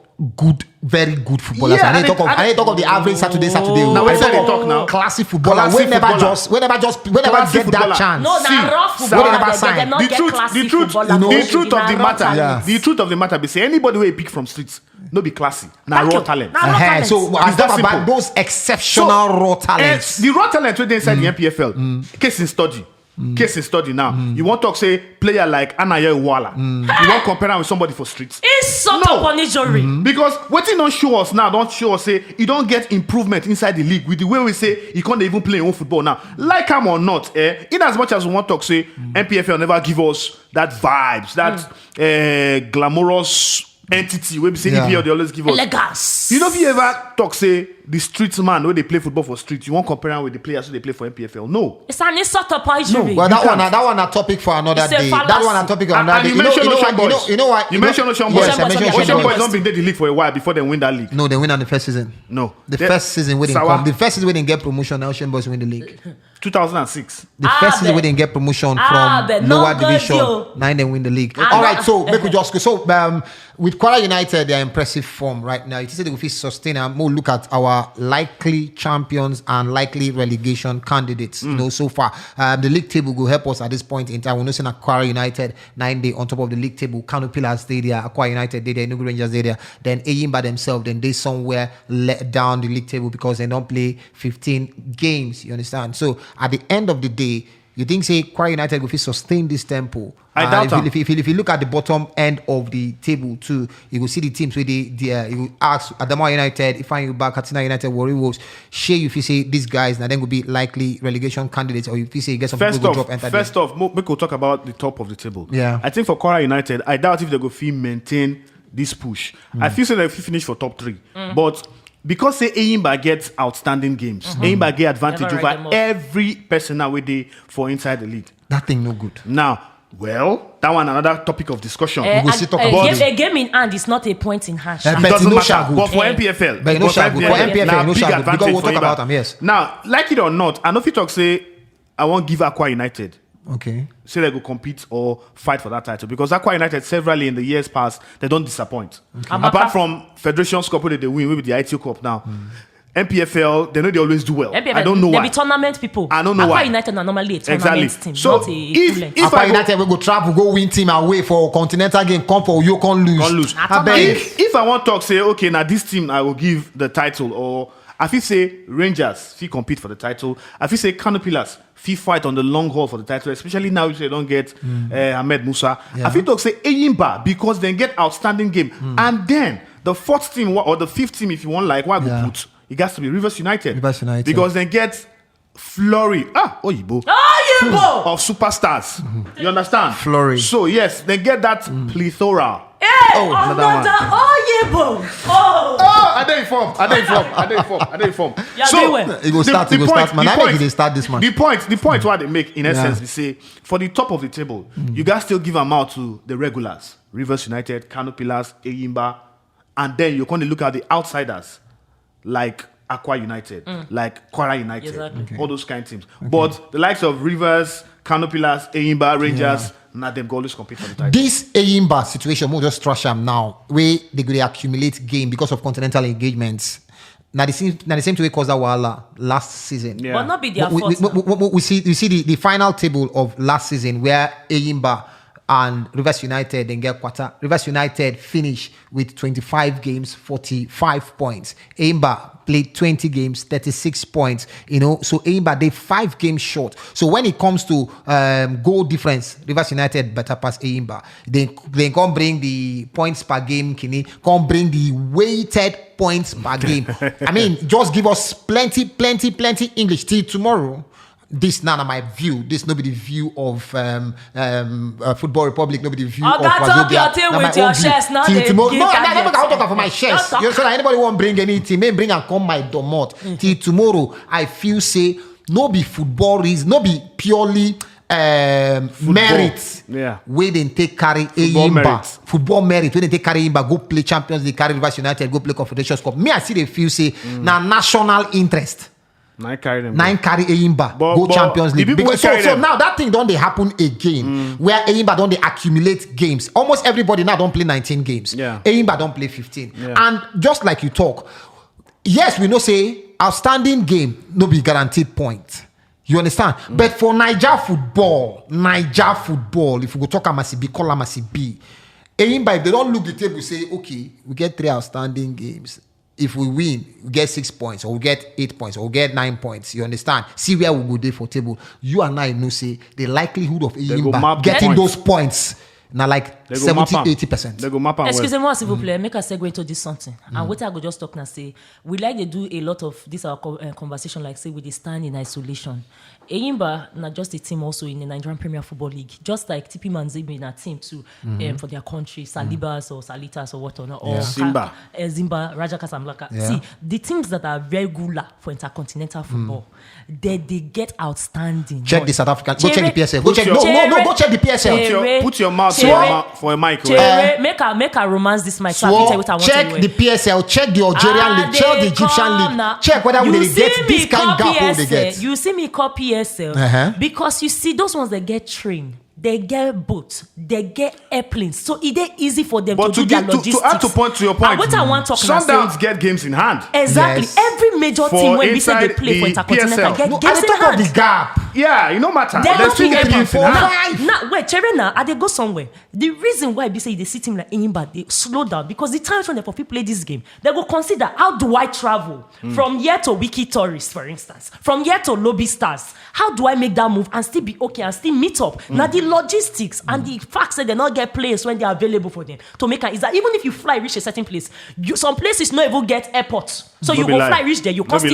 Speaker 1: very good footballers?
Speaker 2: Yeah,
Speaker 1: I
Speaker 2: and
Speaker 1: didn't talk of the average Saturday.
Speaker 2: Now,
Speaker 1: I
Speaker 2: when
Speaker 1: talk
Speaker 2: they
Speaker 1: of
Speaker 2: talk now,
Speaker 1: classic footballer.
Speaker 2: classic
Speaker 1: We never
Speaker 2: footballer.
Speaker 1: get
Speaker 2: Classic
Speaker 1: that
Speaker 2: footballer.
Speaker 1: chance.
Speaker 3: No,
Speaker 2: See,
Speaker 3: na rough
Speaker 1: they
Speaker 3: footballer.
Speaker 1: never
Speaker 3: They
Speaker 1: sign.
Speaker 3: not
Speaker 2: the
Speaker 3: get
Speaker 2: truth,
Speaker 3: classy
Speaker 2: the truth,
Speaker 3: footballer.
Speaker 2: the truth of the
Speaker 3: Na raw
Speaker 2: matter,
Speaker 3: talent.
Speaker 2: the truth of the matter, be say anybody where you pick from streets, no be classy, na
Speaker 3: Thank
Speaker 2: raw
Speaker 3: you.
Speaker 2: talent.
Speaker 3: Na raw talent.
Speaker 1: So I
Speaker 2: It's that
Speaker 1: talk about
Speaker 2: simple.
Speaker 1: those exceptional raw talents.
Speaker 2: The raw talent wey dey inside the NPFL, case in study. Case in study now. You want to talk say player like Anayo Iwuala. You want compare am with somebody for streets.
Speaker 3: It's sort
Speaker 2: No.
Speaker 3: of on injury.
Speaker 2: Because what he don't show us now, don't show us say he don't get improvement inside the league with the way we say he can't even play his own football now. Like him or not, in as much as we want to talk say NPFL never give us that vibes, that glamorous entity where we say EPL they always give us.
Speaker 3: Elegance.
Speaker 2: You know if you ever talk say the street man where they play football for street, you won't compare him with the players who they play for NPFL. No.
Speaker 3: It's an insult of injury.
Speaker 1: Well, that
Speaker 2: can't.
Speaker 1: one a topic for another
Speaker 3: It's a
Speaker 1: day. That
Speaker 3: fallacy.
Speaker 1: one a topic for
Speaker 2: And
Speaker 1: another day.
Speaker 2: you mentioned Ocean Boys.
Speaker 1: You know what?
Speaker 2: You mentioned Ocean
Speaker 1: Yes,
Speaker 2: Boys.
Speaker 1: I mentioned
Speaker 3: Ocean
Speaker 2: Ocean
Speaker 1: Ocean
Speaker 2: Boys
Speaker 1: Boys.
Speaker 2: don't been in the league for a while before they win that league.
Speaker 1: No, they win on the first season.
Speaker 2: No.
Speaker 1: The
Speaker 2: They-
Speaker 1: first season we didn't
Speaker 2: Sawa.
Speaker 1: come. The first season we didn't get promotion. Now Ocean Boys win the league.
Speaker 2: 2006.
Speaker 1: The first season we
Speaker 3: but-
Speaker 1: didn't get promotion
Speaker 3: but
Speaker 1: from
Speaker 3: no
Speaker 1: lower
Speaker 3: good
Speaker 1: division.
Speaker 3: deal.
Speaker 1: 9 then win the league.
Speaker 3: Ah,
Speaker 1: All right,
Speaker 3: no.
Speaker 1: so make we just go. So with KWARA United, they are impressive form right now. It is that if we sustain and more look at our likely champions and likely relegation candidates. You know, so far the league table will help us at this point in time. We know saying KWARA United 9 day on top of the league table. Kano Pillars stay there, AKWA United stay there, Enugu Rangers stay there. Then Eyimba themselves, then they somewhere let down the league table because they don't play 15 games. You understand? So at the end of the day, you think say KWARA United will sustain this tempo?
Speaker 2: I doubt
Speaker 1: if you look at the bottom end of the table too, you will see the teams where you will ask Adamawa United, Ifeanyi Uba, Katsina United, Warri Wolves. Share if you say these guys now then will be likely relegation candidates, or if you say you get some
Speaker 2: First
Speaker 1: people
Speaker 2: off,
Speaker 1: go drop enter
Speaker 2: first off, we could talk about the top of the table.
Speaker 1: Yeah.
Speaker 2: I think for KWARA United, I doubt if they go feel maintain this push. I feel so they finish for top 3, but because say Eyimba gets outstanding games, Eyimba get advantage
Speaker 3: Never write them
Speaker 2: over
Speaker 3: off.
Speaker 2: every person now with they for inside the league.
Speaker 1: that thing no good.
Speaker 2: Now, well, that one another topic of discussion.
Speaker 1: We go see talk about it.
Speaker 3: A game in hand is not a point in hand.
Speaker 1: But
Speaker 2: It doesn't
Speaker 1: no
Speaker 2: matter.
Speaker 1: shall good.
Speaker 2: But for
Speaker 3: Eh.
Speaker 2: NPFL,
Speaker 1: But no
Speaker 2: for
Speaker 1: shall good. For NPFL,
Speaker 2: now
Speaker 1: no
Speaker 2: big
Speaker 1: shall good.
Speaker 2: advantage
Speaker 1: Because we'll
Speaker 2: for
Speaker 1: talk
Speaker 2: Eyimba.
Speaker 1: about them, yes.
Speaker 2: Now, like it or not, I know if you talk say I won't give AKWA United.
Speaker 1: Okay.
Speaker 2: Say they go compete or fight for that title because AKWA United severally in the years past they don't disappoint. Apart from Federation Cup where they win with the ITO Cup now, NPFL they know they always do well.
Speaker 3: NPFL,
Speaker 2: I don't know
Speaker 3: they
Speaker 2: why.
Speaker 3: be tournament people.
Speaker 2: I don't know
Speaker 3: AKWA
Speaker 2: why.
Speaker 3: United are normally a tournament team,
Speaker 2: So
Speaker 3: not a
Speaker 2: if
Speaker 3: full-length.
Speaker 2: I
Speaker 1: AKWA
Speaker 2: go-
Speaker 1: United we go travel, go win team away for continental game, come for you can't lose.
Speaker 2: Can't lose.
Speaker 1: I beg.
Speaker 2: If I want to talk, say, okay, now this team I will give the title, or I feel say Rangers, fee compete for the title. I feel say Kano Pillars, fee fight on the long haul for the title, especially now if they don't get Ahmed Musa.
Speaker 1: Yeah.
Speaker 2: I feel talk say Eyimba because they get outstanding game. And then the fourth team or the fifth team, if you want, like, why go
Speaker 1: Yeah.
Speaker 2: put? It has to be Rivers United.
Speaker 1: Rivers United.
Speaker 2: Because they get flurry. Oyibo.
Speaker 3: Oh, you go!
Speaker 2: Of superstars. You understand?
Speaker 1: Flurry.
Speaker 2: So, yes, they get that plethora.
Speaker 3: Hey,
Speaker 2: another one.
Speaker 3: Oh, you go! Oh!
Speaker 2: Oh, I don't inform.
Speaker 3: Yeah, they were.
Speaker 1: It go start, man. I make it they start this man.
Speaker 2: The point what they make in essence, they say for the top of the table, you guys still give them out to the regulars, Rivers United, Kano Pillars, Eyimba, and then you're going to look at the outsiders like AKWA United, like KWARA United,
Speaker 3: Exactly.
Speaker 2: all those kind of teams. But the likes of Rivers, Kano Pillars, Eyimba, Rangers, now them go always compete for the title.
Speaker 1: This Eyimba situation, we'll just trash them now, where they go dey accumulate game because of continental engagements. Now the same way caused Iwuala last season.
Speaker 2: Yeah.
Speaker 3: But not be their fault.
Speaker 1: We see the final table of last season where Eyimba and Rivers United then get quarter. Rivers United finish with 25 games, 45 points. Eyimba played 20 games, 36 points. So Eyimba they 5 games short. So when it comes to goal difference, Rivers United better pass Eyimba. They can't bring the points per game, can't bring the weighted points per game. I mean, just give us plenty English till tomorrow. This none of my view. This nobody view of Football Republic. Nobody view of
Speaker 3: talk your thing with your chest. Now they
Speaker 1: no, I'm not talking for my chest. So that anybody won't bring anything, may bring and come my domot. Till tomorrow, I feel say no be football is no be purely merit.
Speaker 2: Yeah.
Speaker 1: Where they take carry football merit. When they take carry Eyimba, go play Champions League, carry Rivers United, go play Confederations Cup. Me, I see they feel say now national interest.
Speaker 2: Nine carry
Speaker 1: Eyimba go Champions League. Because so now that thing don't they happen again where Eyimba don't they accumulate games. Almost everybody now don't play 19 games.
Speaker 2: Yeah.
Speaker 1: Eyimba don't play 15.
Speaker 2: Yeah.
Speaker 1: And just like you talk, yes, we know say outstanding game no be guaranteed point. You understand? But for Niger football, if we go talk Amasibi, call Amasibi. Eyimba, if they don't look the table, say, okay, we get 3 outstanding games. If we win, we get 6 points, or we get 8 points, or we get 9 points. You understand? See where we go there for table. You and I know say the likelihood of Eyimba getting those points now like 70-80%.
Speaker 3: Excusez-moi, s'il vous plaît, make a segue into this something. And what I go just talk now say, we like to do a lot of this our conversation, like say, we they stand in isolation. Eyimba, not just a team also in the Nigerian Premier Football League, just like TP Manzebe in a team too, for their country, Salibas or Salitas or whatnot, or Zimba, Raja Casablanca.
Speaker 1: Yeah.
Speaker 3: See, the teams that are regular for intercontinental football, they get outstanding.
Speaker 1: Check the South African. Go check the PSL. Go check the PSL.
Speaker 2: Put your mouth for a mic.
Speaker 3: Make a romance this mic. So I can tell you what I want
Speaker 1: check
Speaker 3: to
Speaker 1: the PSL. Check the Algerian league. Check the Egyptian league. Check whether they get this kind of gap they get.
Speaker 3: You see me call PSL because you see those ones that get trained. They get boats, they get airplanes, so it is easy for them to do their logistics.
Speaker 2: To add to your point,
Speaker 3: what I want to talk
Speaker 2: Sundowns get games in hand.
Speaker 3: Exactly.
Speaker 1: Yes.
Speaker 3: Every major team when we say they play for Intercontinental get games in hand.
Speaker 1: Of the gap.
Speaker 2: Yeah, no matter.
Speaker 3: They
Speaker 2: They still get games in hand.
Speaker 3: Now, wait, Cherena, I they go somewhere. The reason why we say they see team like Eyimba, they slow down because the times when the people play this game, they go consider how do I travel from here to Wiki Tourist, for instance, from here to Lobby Stars. How do I make that move and still be okay and still meet up? Now the logistics and the fact that they not get players when they are available for them to make is that even if you fly reach a certain place, some places not even get airports. So you go fly reach there, you can't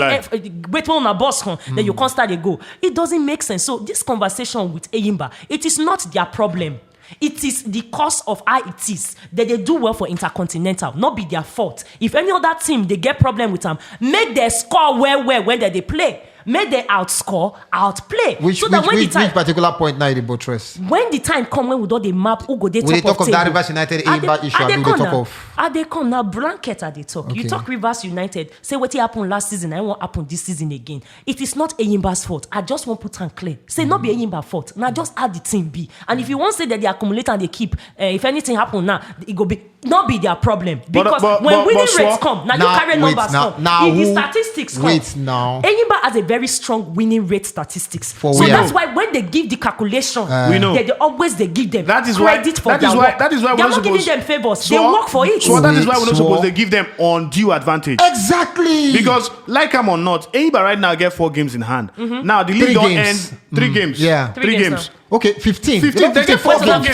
Speaker 3: wait on a bus then you can't start a go. It doesn't make sense. So this conversation with Eyimba, it is not their problem. It is the cause of how it is that they do well for Intercontinental, not be their fault. If any other team they get problem with them, make their score well when they play. Make they outscore, outplay.
Speaker 1: Which particular point now the buttress?
Speaker 3: When the time come when we do the map, who go they
Speaker 1: talk
Speaker 3: of
Speaker 1: of that Rivers United Eyimba issue, I do the talk of.
Speaker 3: Are they come now? Blanket are they talk.
Speaker 1: Okay.
Speaker 3: You talk Rivers United. Say what happened last season. I won't happen this season again. It is not Eyimba's fault. I just want to put on clear. Say not be Eyimba's fault. Now just add the team B. And if you want to say that they accumulate and they keep, if anything happen now, it go be not be their problem because when winning rates come, now you carry numbers come.
Speaker 1: Now
Speaker 3: the statistics come.
Speaker 1: Wait now.
Speaker 3: Eyimba has a very strong winning rate statistics. So that's why when they give the calculation,
Speaker 2: we know.
Speaker 3: they always give them
Speaker 2: that is
Speaker 3: credit for their work.
Speaker 2: That is why
Speaker 3: they're not giving them favors. They work for it.
Speaker 2: So that is why we're not supposed to give them undue advantage.
Speaker 1: Exactly.
Speaker 2: Because like I'm or not, Eyimba right now get 4 games in hand. Now the league don't end 3 games.
Speaker 1: Yeah.
Speaker 2: 3 games.
Speaker 1: Okay, 15.
Speaker 2: They get 4 games.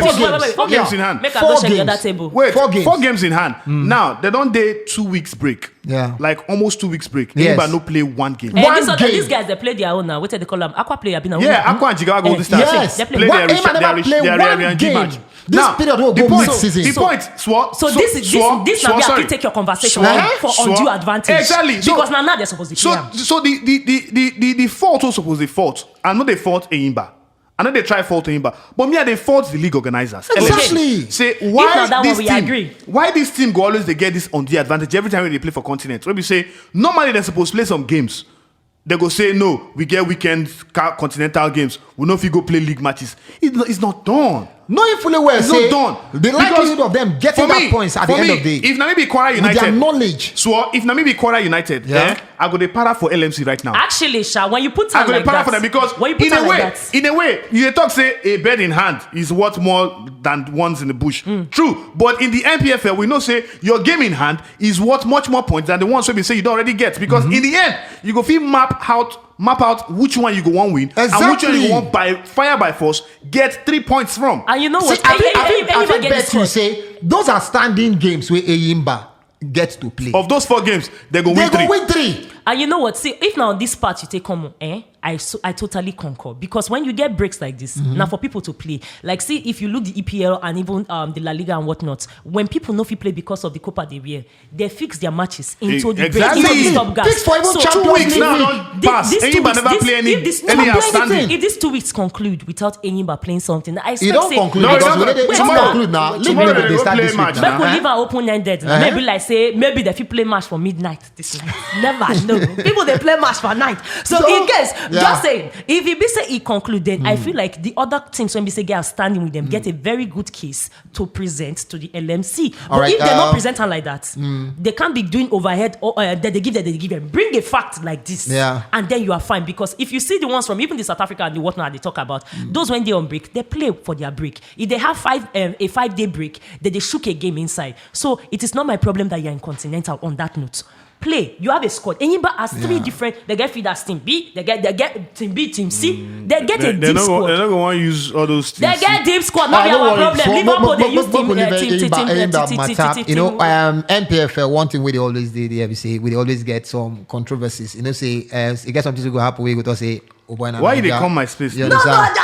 Speaker 3: 4
Speaker 2: games in hand.
Speaker 3: Make a go check the other table.
Speaker 2: Wait,
Speaker 1: 4 games.
Speaker 2: 4 games in hand. Now they don't day 2 weeks break.
Speaker 1: Yeah.
Speaker 2: Like almost 2 weeks break.
Speaker 1: Yes.
Speaker 2: Eyimba no play 1 game.
Speaker 3: These guys they play their own now. What they call them? AKWA player been
Speaker 2: AKWA and Jigawa Golden Stars.
Speaker 1: Yes.
Speaker 3: They
Speaker 2: play their one game.
Speaker 1: This period will go mid-season.
Speaker 2: The point,
Speaker 3: so this now we have to take your conversation for undue advantage.
Speaker 2: Exactly.
Speaker 3: Because now they're supposed to play.
Speaker 2: So the fault was supposed to fault. I know they fault Eyimba. I know they try fault Eyimba. But me, they fault the league organizers.
Speaker 1: Exactly.
Speaker 2: Say why this team go always they get this undue advantage every time they play for continent. When we say normally they're supposed to play some games. They go say no, we get weekend continental games. We know if you go play league matches. It's not done.
Speaker 1: knowing fully well,
Speaker 2: It's
Speaker 1: say,
Speaker 2: not done.
Speaker 1: the likelihood of them getting that points at the end of the day,
Speaker 2: if Namibi KWARA
Speaker 1: with their
Speaker 2: United,
Speaker 1: knowledge.
Speaker 2: so if Namibi KWARA United, I go to para for LMC right now.
Speaker 3: Actually, Sha, when you put
Speaker 2: I
Speaker 3: it
Speaker 2: go to
Speaker 3: like
Speaker 2: para
Speaker 3: that,
Speaker 2: for them because
Speaker 3: when you put
Speaker 2: in
Speaker 3: it
Speaker 2: a
Speaker 3: like
Speaker 2: way,
Speaker 3: that,
Speaker 2: you talk say a bird in hand is worth more than ones in the bush. True, but in the NPFL, we know say your game in hand is worth much more points than the ones where we say you don't already get because in the end, you go feel map out which one you go want win and which one you go want by fire by force get 3 points from.
Speaker 3: and you know what?
Speaker 1: See, I think bet you say those are standing games where Eyimba gets to play.
Speaker 2: Of those 4 games, they go
Speaker 1: They
Speaker 2: win 3.
Speaker 1: go win 3.
Speaker 3: And you know what? See, if now this part you take common, I totally concur because when you get breaks like this, now for people to play, like see if you look the EPL and even the La Liga and whatnot, when people know if you play because of the Copa del Rey, they fix their matches into the
Speaker 2: Exactly.
Speaker 3: break, into the stop gas.
Speaker 1: Fix for even
Speaker 3: So,
Speaker 1: Champions
Speaker 2: 2 weeks
Speaker 1: League.
Speaker 2: now don't pass. Enyimba never play any outstanding.
Speaker 3: If these 2 weeks conclude without Enyimba playing something, I
Speaker 1: You don't conclude
Speaker 2: No,
Speaker 1: because
Speaker 2: no,
Speaker 1: when they
Speaker 2: wait,
Speaker 1: tomorrow
Speaker 2: tomorrow-
Speaker 1: conclude now.
Speaker 2: tomorrow
Speaker 1: Maybe
Speaker 2: they
Speaker 1: they
Speaker 2: go
Speaker 1: start
Speaker 2: play
Speaker 1: this
Speaker 2: match
Speaker 1: week
Speaker 3: Make
Speaker 1: now.
Speaker 3: we leave our open-ended. Maybe like say maybe they fit play match for midnight this night. Never know. People they play match for night. So in case, just saying, if it be say he conclude, then I feel like the other teams when we say get standing with them get a very good case to present to the LMC. But
Speaker 1: Alright,
Speaker 3: if they're not presenting like that, they can't be doing overhead or that they give them. Bring a fact like this, and then you are fine. Because if you see the ones from even the South Africa and the whatnot they talk about, those when they on break, they play for their break. If they have a 5-day break, then they shook a game inside. So it is not my problem that you're in Continental on that note. Play. You have a squad. Enyimba has 3 different. They get feeders team B. They get team B, team C. They get a deep squad.
Speaker 2: They're not going to use all those
Speaker 3: They
Speaker 2: things.
Speaker 3: get deep squad. Not be our problem. Liverpool they use team.
Speaker 1: NPFL, one thing where they always do, they say we always get some controversies. You know, say it gets something to go happen. We go to say,
Speaker 2: why they come my space?
Speaker 1: You
Speaker 3: No,
Speaker 1: understand?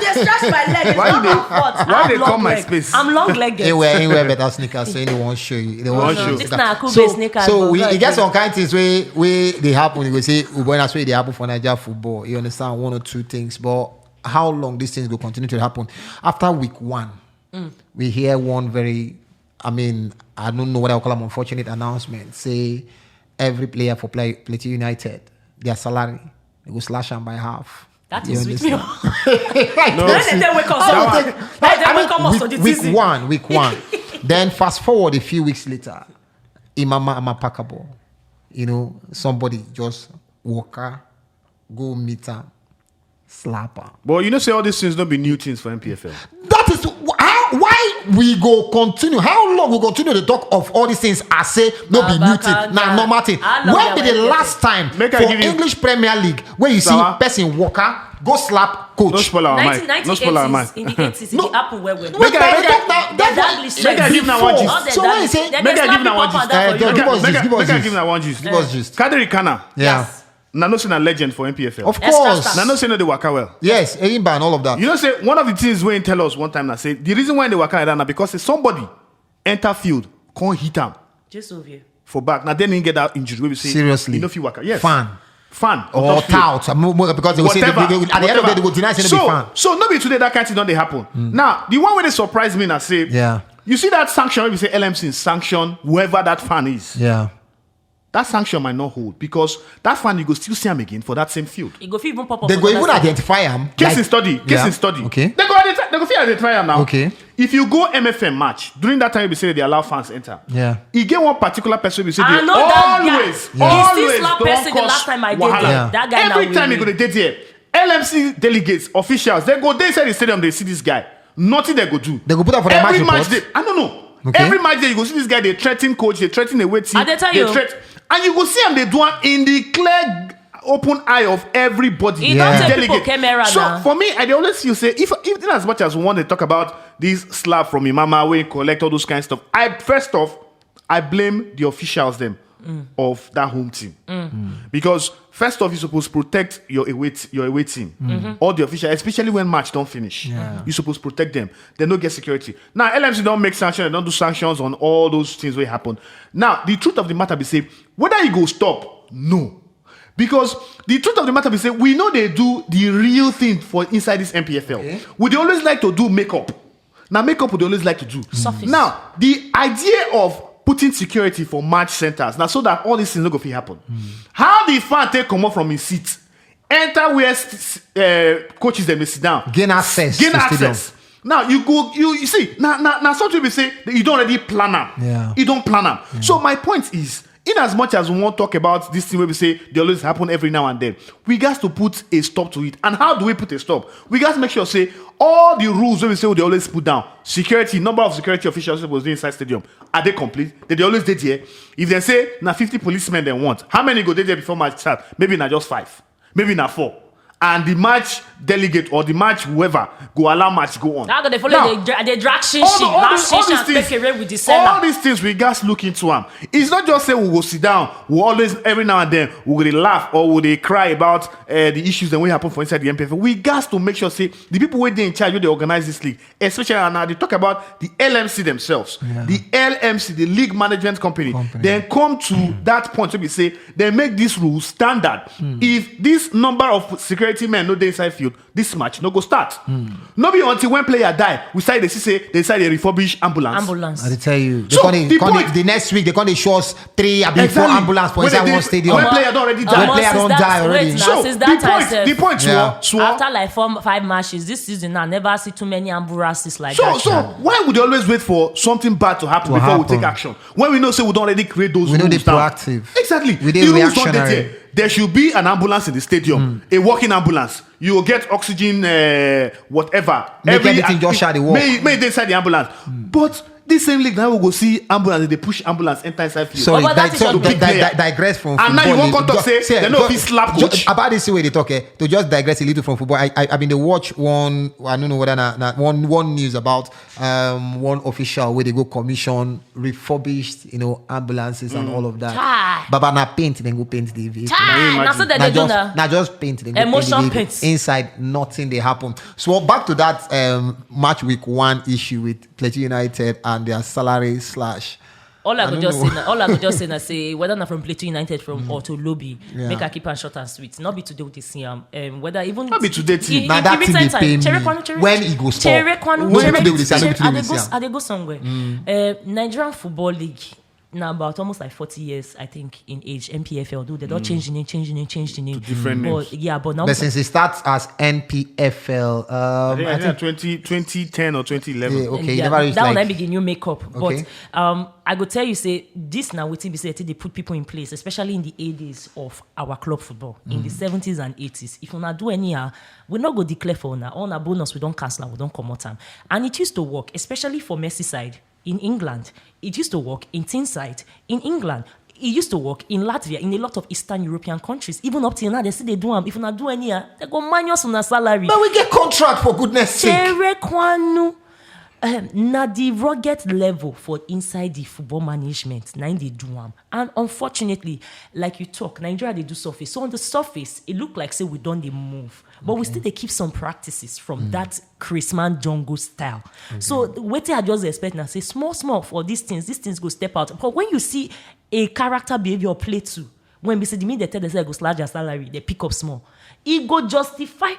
Speaker 3: they stretch my leg. It's
Speaker 2: Why
Speaker 3: not
Speaker 2: they-
Speaker 3: my fault.
Speaker 2: why
Speaker 3: I'm
Speaker 2: they
Speaker 3: long
Speaker 2: come my
Speaker 3: leg.
Speaker 2: space?
Speaker 3: I'm long legged.
Speaker 1: Anywhere better sneakers, so anyone show you. They won't show you.
Speaker 3: This na Akube
Speaker 1: So
Speaker 3: sneakers,
Speaker 1: so
Speaker 3: but
Speaker 1: we
Speaker 3: God,
Speaker 1: it gets
Speaker 3: yeah.
Speaker 1: some kind of things where they happen. You go say Ubona way they happen for Nigeria football. You understand 1 or 2 things, but how long these things will continue to happen? After week 1, we hear one very, I don't know what I call them, unfortunate announcement. Say every player for Plateau United, their salary they go slash them by half.
Speaker 3: That
Speaker 1: You
Speaker 3: is with me.
Speaker 1: understand?
Speaker 3: When they wake up, so the
Speaker 1: week
Speaker 3: season.
Speaker 1: one. Then fast forward a few weeks later, Imama Amakakabo, somebody just walker, go meet her, slap her.
Speaker 2: But you know, say all these things don't be new things for NPFL.
Speaker 1: That is why we go continue. How long we continue to talk of all these things? I say no be new thing, normal thing. When be the last time
Speaker 2: Make I
Speaker 1: for
Speaker 2: give you-
Speaker 1: English Premier League where you see
Speaker 2: Sawa.
Speaker 1: person walker go slap
Speaker 2: Don't
Speaker 1: coach?
Speaker 2: spoil our mind. Don't spoil our mind.
Speaker 3: 1980s, in the 80s, in the Apple where we
Speaker 1: Make
Speaker 2: I give now one gist.
Speaker 1: So when you say
Speaker 2: Make I give now one gist.
Speaker 1: give us this, give us
Speaker 2: Make I
Speaker 1: this.
Speaker 2: give now one gist.
Speaker 1: Give us gist.
Speaker 2: Kadri Kana.
Speaker 1: Yeah.
Speaker 2: Na no say na legend for NPFL.
Speaker 1: Of
Speaker 3: Extra
Speaker 1: course.
Speaker 3: stars.
Speaker 2: Na no say no they waka well.
Speaker 1: Yes, Eyimba and all of that.
Speaker 2: You know, say one of the things Wayne tell us one time, I say the reason why they waka like that now because say somebody enter field can't hit him
Speaker 3: Just over here.
Speaker 2: for back. Now then he get that injury. Where we say
Speaker 1: Seriously.
Speaker 2: you know if you waka, yes,
Speaker 1: Fan.
Speaker 2: on
Speaker 1: Or
Speaker 2: top field.
Speaker 1: tout. Because they will say
Speaker 2: Whatever,
Speaker 1: at the end of the day they will deny saying they be fan.
Speaker 2: So no be today that kind of thing don't they happen. Now the one where they surprise me and I say,
Speaker 1: Yeah.
Speaker 2: you see that sanction where we say LMC sanction whoever that fan is.
Speaker 1: Yeah.
Speaker 2: That sanction might not hold because that fan you go still see him again for that same field.
Speaker 3: It go fit even pop up.
Speaker 1: They
Speaker 3: for
Speaker 1: go
Speaker 3: other
Speaker 1: even
Speaker 3: side.
Speaker 1: identify him.
Speaker 2: Case in study.
Speaker 1: Okay.
Speaker 2: They go fit identify him now.
Speaker 1: Okay.
Speaker 2: If you go MFM match during that time, we say they allow fans enter.
Speaker 1: Yeah.
Speaker 2: You get one particular person we say
Speaker 3: I
Speaker 2: they
Speaker 3: know that guy.
Speaker 2: always,
Speaker 3: Yeah. He still
Speaker 2: always
Speaker 3: slap
Speaker 2: don't
Speaker 3: person the
Speaker 2: cause
Speaker 3: last time I did
Speaker 2: wahala.
Speaker 3: there.
Speaker 1: Yeah.
Speaker 3: That guy
Speaker 2: Every
Speaker 3: now
Speaker 2: time
Speaker 3: will-
Speaker 2: you go to date here, LMC delegates, officials, they go they inside the stadium, they see this guy. Nothing they go do.
Speaker 1: They go put up for the
Speaker 2: Every
Speaker 1: match
Speaker 2: match
Speaker 1: report.
Speaker 2: day, I don't know.
Speaker 1: Okay.
Speaker 2: Every match day you go see this guy, they threaten coach, they threaten the wait team.
Speaker 3: I dey tell you.
Speaker 2: And you go see them, they do it in the clear open eye of everybody.
Speaker 3: He
Speaker 1: Yeah.
Speaker 3: don't tell people
Speaker 2: Delegate.
Speaker 3: camera
Speaker 2: So
Speaker 3: now.
Speaker 2: for me, I dey always feel say if in as much as we want to talk about this slap from Imama, we collect all those kind of stuff. I blame the officials them of that home team because first off, you're supposed to protect your away team, all the officials, especially when match don't finish. You're supposed to protect them. They don't get security. Now LMC don't make sanctions, they don't do sanctions on all those things where happen. Now the truth of the matter be say whether you go stop, no. Because the truth of the matter is say we know they do the real thing for inside this NPFL.
Speaker 1: Okay.
Speaker 2: Would they always like to do makeup? Now makeup would they always like to do.
Speaker 3: Surface.
Speaker 2: Now the idea of putting security for match centers now so that all these things don't go fit happen. How the fan take come up from his seat, enter where coaches them sit down,
Speaker 1: Gain access to stadium.
Speaker 2: Now you see now some people say that you don't already plan them.
Speaker 1: Yeah.
Speaker 2: You don't plan them. So my point is, in as much as we won't talk about this thing where we say they always happen every now and then, we got to put a stop to it. And how do we put a stop? We got to make sure say all the rules where we say they always put down. Security, number of security officials was doing inside stadium. Are they complete? They always did here. If they say now 50 policemen they want, how many go there before match start? Maybe not just 5, maybe not 4. And the match delegate or the match whoever go allow match go on.
Speaker 3: Now they follow the drag
Speaker 2: all these things we guys look into them. It's not just say we will sit down. We always every now and then we will laugh or will they cry about the issues that will happen for inside the MPFL. We guys to make sure say the people who they in charge, who they organize this league, especially now they talk about the LMC themselves, the LMC, the league management company. Then come to that point where we say they make this rule standard. If this number of security men no dey inside field, this match no go start. No be until when player die, we say they decide they refurbish ambulance.
Speaker 1: I tell you,
Speaker 2: the
Speaker 1: next week they can't show us 3 or 4 ambulance for inside one stadium.
Speaker 2: When player don't already die,
Speaker 1: player don't die already.
Speaker 3: So
Speaker 2: the point
Speaker 3: after like 5 matches this season, I never see too many ambulances like that.
Speaker 2: So why would they always wait for something bad to happen before we take action? When we know say we don't already create those rules.
Speaker 1: We know they're proactive.
Speaker 2: Exactly.
Speaker 1: We did reactionary.
Speaker 2: There should be an ambulance in the stadium, a walking ambulance. You will get oxygen, whatever.
Speaker 1: Make everything just shut the wall.
Speaker 2: May they inside the ambulance. But this same league now we go see ambulance. They push ambulance enter inside field.
Speaker 1: Sorry, digress from football.
Speaker 2: And now you won't come talk say they know if he slap coach.
Speaker 1: About this way they talk. To just digress a little from football. I mean they watch one. I don't know whether one news about one official where they go commission refurbished ambulances and all of that. But na paint then go paint the vehicle. Now just paint then go
Speaker 3: emotion
Speaker 1: paint inside. Nothing they happen. So back to that match week 1 issue with Plateau United and their salary slash.
Speaker 3: All I could just say whether not from Plateau United from or to lobby, make a keep and short and sweet. Not be today with the CM. Whether even
Speaker 2: not be today team.
Speaker 1: Now that thing they pay me when he goes stop.
Speaker 3: They go somewhere. Nigerian Football League. Now about almost like 40 years, I think, in age. Npfl, though they don't change the name.
Speaker 2: To different names.
Speaker 3: Yeah, but now.
Speaker 1: But since it starts as Npfl,
Speaker 2: I think 2010 or 2011.
Speaker 1: Yeah, okay,
Speaker 3: yeah,
Speaker 1: never reached
Speaker 3: that
Speaker 1: like,
Speaker 3: one I begin new makeup.
Speaker 1: Okay.
Speaker 3: But I go tell you, say this now waiting be say they put people in place, especially in the 80s of our club football, in the 70s and 80s. If we not do any, we not go declare for now. On a bonus, we don't cancel, we don't come out time. And it used to work, especially for Merseyside. In England, it used to work in Tyneside. In England, it used to work in Latvia, in a lot of Eastern European countries. Even up till now, they say they do them. If you not do any, they go minus on a salary.
Speaker 1: But we get contract for goodness sake.
Speaker 3: Na the rugged level for inside the football management, now they do them. And unfortunately, like you talk, Nigeria they do surface. So on the surface, it look like say we done the move, but we still they keep some practices from that Chrisman jungle style. So what I just expect now say small for these things go step out. But when you see a character behavior play too, when we say the minute they tell themselves go slash their salary, they pick up small. It go justify.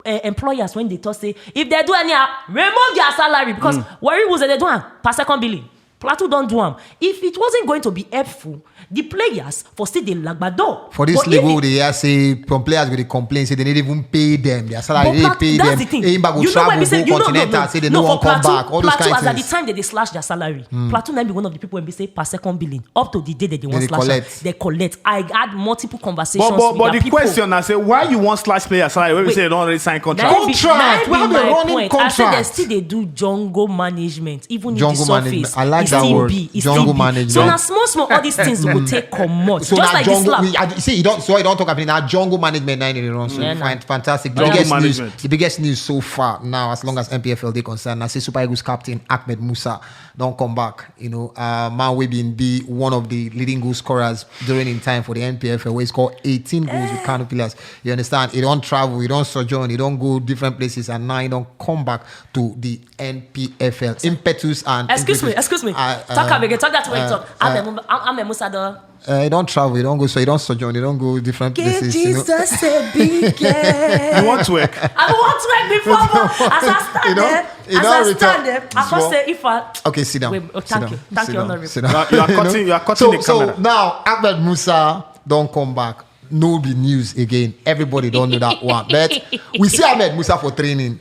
Speaker 3: Employers when they talk say if they do any remove their salary because worry was they do per second billing. Plateau don't do them. If it wasn't going to be helpful, the players for still the lagbado.
Speaker 1: For this level, they say some players will complain, say they didn't even pay them. Their salary, they pay them.
Speaker 3: The thing.
Speaker 1: You know Continental, say they don't want to come back. All those kinds of things.
Speaker 3: At the time that they slash their salary, Plateau might be one of the people when we say per second billing up to the day that they want slash. They collect. I had multiple conversations.
Speaker 2: But
Speaker 3: the
Speaker 2: people. Question I say why you want slash player salary when we say they don't already sign contract?
Speaker 1: Contract. We have a running contract.
Speaker 3: I said they still they do jungle management, even in the surface.
Speaker 1: I like that word. Jungle management.
Speaker 3: So now small all these things will take commode.
Speaker 1: So
Speaker 3: just like
Speaker 1: jungle,
Speaker 3: this
Speaker 1: you don't talk about it now. Jungle management 9 in the run. So fantastic. The biggest news so far now, as long as Npfl they concerned, I say Super Eagles captain Ahmed Musa don't come back. Man we been be one of the leading goal scorers during in time for the Npfl, where he scored 18 goals with Kano pillars. You understand? He don't travel, he don't sojourn, he don't go different places, and now he don't come back to the Npfl. Impetus and
Speaker 3: excuse me. Talk that way. Ahmed Musa
Speaker 1: he don't travel, he don't go, so he don't sojourn, he don't go different places.
Speaker 3: Jesus a big
Speaker 2: You want to work?
Speaker 3: I want to work before, as I stand there, I first say if I...
Speaker 1: Okay, sit down.
Speaker 3: Thank you, honorable.
Speaker 2: You are cutting the camera.
Speaker 1: So now, Ahmed Musa don't come back. No be news again. Everybody don't know that one. But we see Ahmed Musa for training.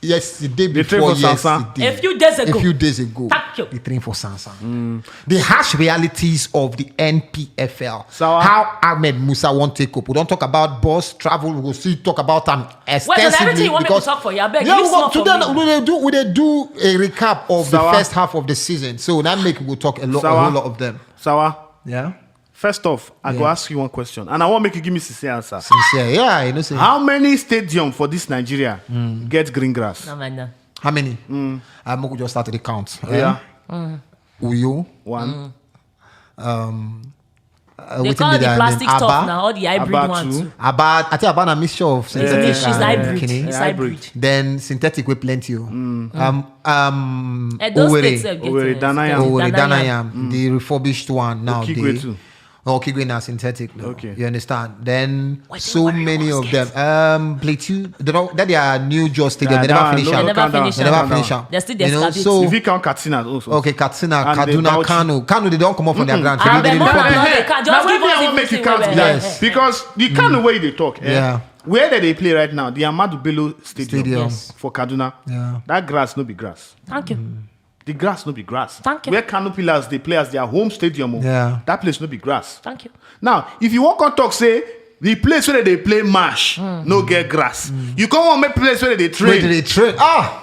Speaker 1: Yes, the day
Speaker 2: They train
Speaker 1: before
Speaker 2: for Sansan.
Speaker 1: yesterday.
Speaker 3: A few days ago.
Speaker 1: A few days ago.
Speaker 3: Thank you.
Speaker 1: They trained for Sansan. The harsh realities of the NPFL.
Speaker 2: So,
Speaker 1: how Ahmed Musa won't take up. We don't talk about bus travel. We will still talk about extensively.
Speaker 3: Well, everything you want me to talk for you, I beg.
Speaker 1: Yeah,
Speaker 3: Leave small for me.
Speaker 1: we do a recap of the
Speaker 2: Sawa.
Speaker 1: first half of the season. So that make we'll talk a whole lot of them.
Speaker 2: Sawa.
Speaker 1: Yeah.
Speaker 2: First off, I go ask you one question, and I want to make you give me sincere answer.
Speaker 1: Sincere. Yeah, you know. Say,
Speaker 2: How many stadiums for this Nigeria get green grass?
Speaker 3: No, man, no.
Speaker 1: how many? I'm going to just start to the count.
Speaker 2: Yeah.
Speaker 1: Uyo.
Speaker 2: One.
Speaker 3: They call the plastic stuff now, all the hybrid
Speaker 2: Abba
Speaker 3: ones.
Speaker 2: two.
Speaker 3: Too.
Speaker 1: I think about a mixture of synthetic
Speaker 3: She's
Speaker 1: and
Speaker 3: hybrid.
Speaker 1: kidney.
Speaker 3: It's
Speaker 2: Hybrid.
Speaker 3: hybrid.
Speaker 1: Then synthetic with plenty.
Speaker 3: Those
Speaker 1: Owerri.
Speaker 3: states get
Speaker 2: Owerri, Danayam.
Speaker 1: Danayam, the refurbished one now.
Speaker 2: Okigwe too.
Speaker 1: Kigwe now synthetic. No.
Speaker 2: Okay.
Speaker 1: You understand? Then
Speaker 3: What
Speaker 1: so
Speaker 3: the
Speaker 1: many of
Speaker 3: Warriors
Speaker 1: them. Plateau, they are new just stadium.
Speaker 2: Nah,
Speaker 1: They never
Speaker 2: that
Speaker 1: finish
Speaker 2: one,
Speaker 1: am.
Speaker 3: They never finish
Speaker 1: They
Speaker 3: am.
Speaker 1: never finish am.
Speaker 3: They're still
Speaker 1: You know,
Speaker 3: excavating.
Speaker 1: so
Speaker 2: If you count Katsina also.
Speaker 1: okay, Katsina,
Speaker 2: And the
Speaker 1: Kaduna,
Speaker 2: Bauchi.
Speaker 1: Kano, they don't come up from their ground.
Speaker 3: Ah,
Speaker 1: They
Speaker 3: but
Speaker 1: dey
Speaker 3: more
Speaker 1: report
Speaker 3: than
Speaker 1: them.
Speaker 3: that, they can't just
Speaker 2: Now,
Speaker 3: give
Speaker 2: maybe
Speaker 3: us
Speaker 2: I won't
Speaker 3: the
Speaker 2: make you
Speaker 3: thing
Speaker 2: count
Speaker 3: where
Speaker 2: with
Speaker 3: we-
Speaker 2: that. Because the kind of way they talk,
Speaker 1: Yeah.
Speaker 2: where they play right now, the Ahmadu Bello Stadium,
Speaker 3: Yes.
Speaker 2: for Kaduna,
Speaker 1: Yeah.
Speaker 2: that grass no be grass.
Speaker 3: Thank you.
Speaker 2: The grass no be grass.
Speaker 3: Thank you.
Speaker 2: Where Kano Pillars they play as their home stadium,
Speaker 1: Yeah.
Speaker 2: that place no be grass.
Speaker 3: Thank you.
Speaker 2: Now, if you want to talk, say the place where they play mash, no get grass. You can't want make place where they
Speaker 1: Where
Speaker 2: train,
Speaker 1: do they train?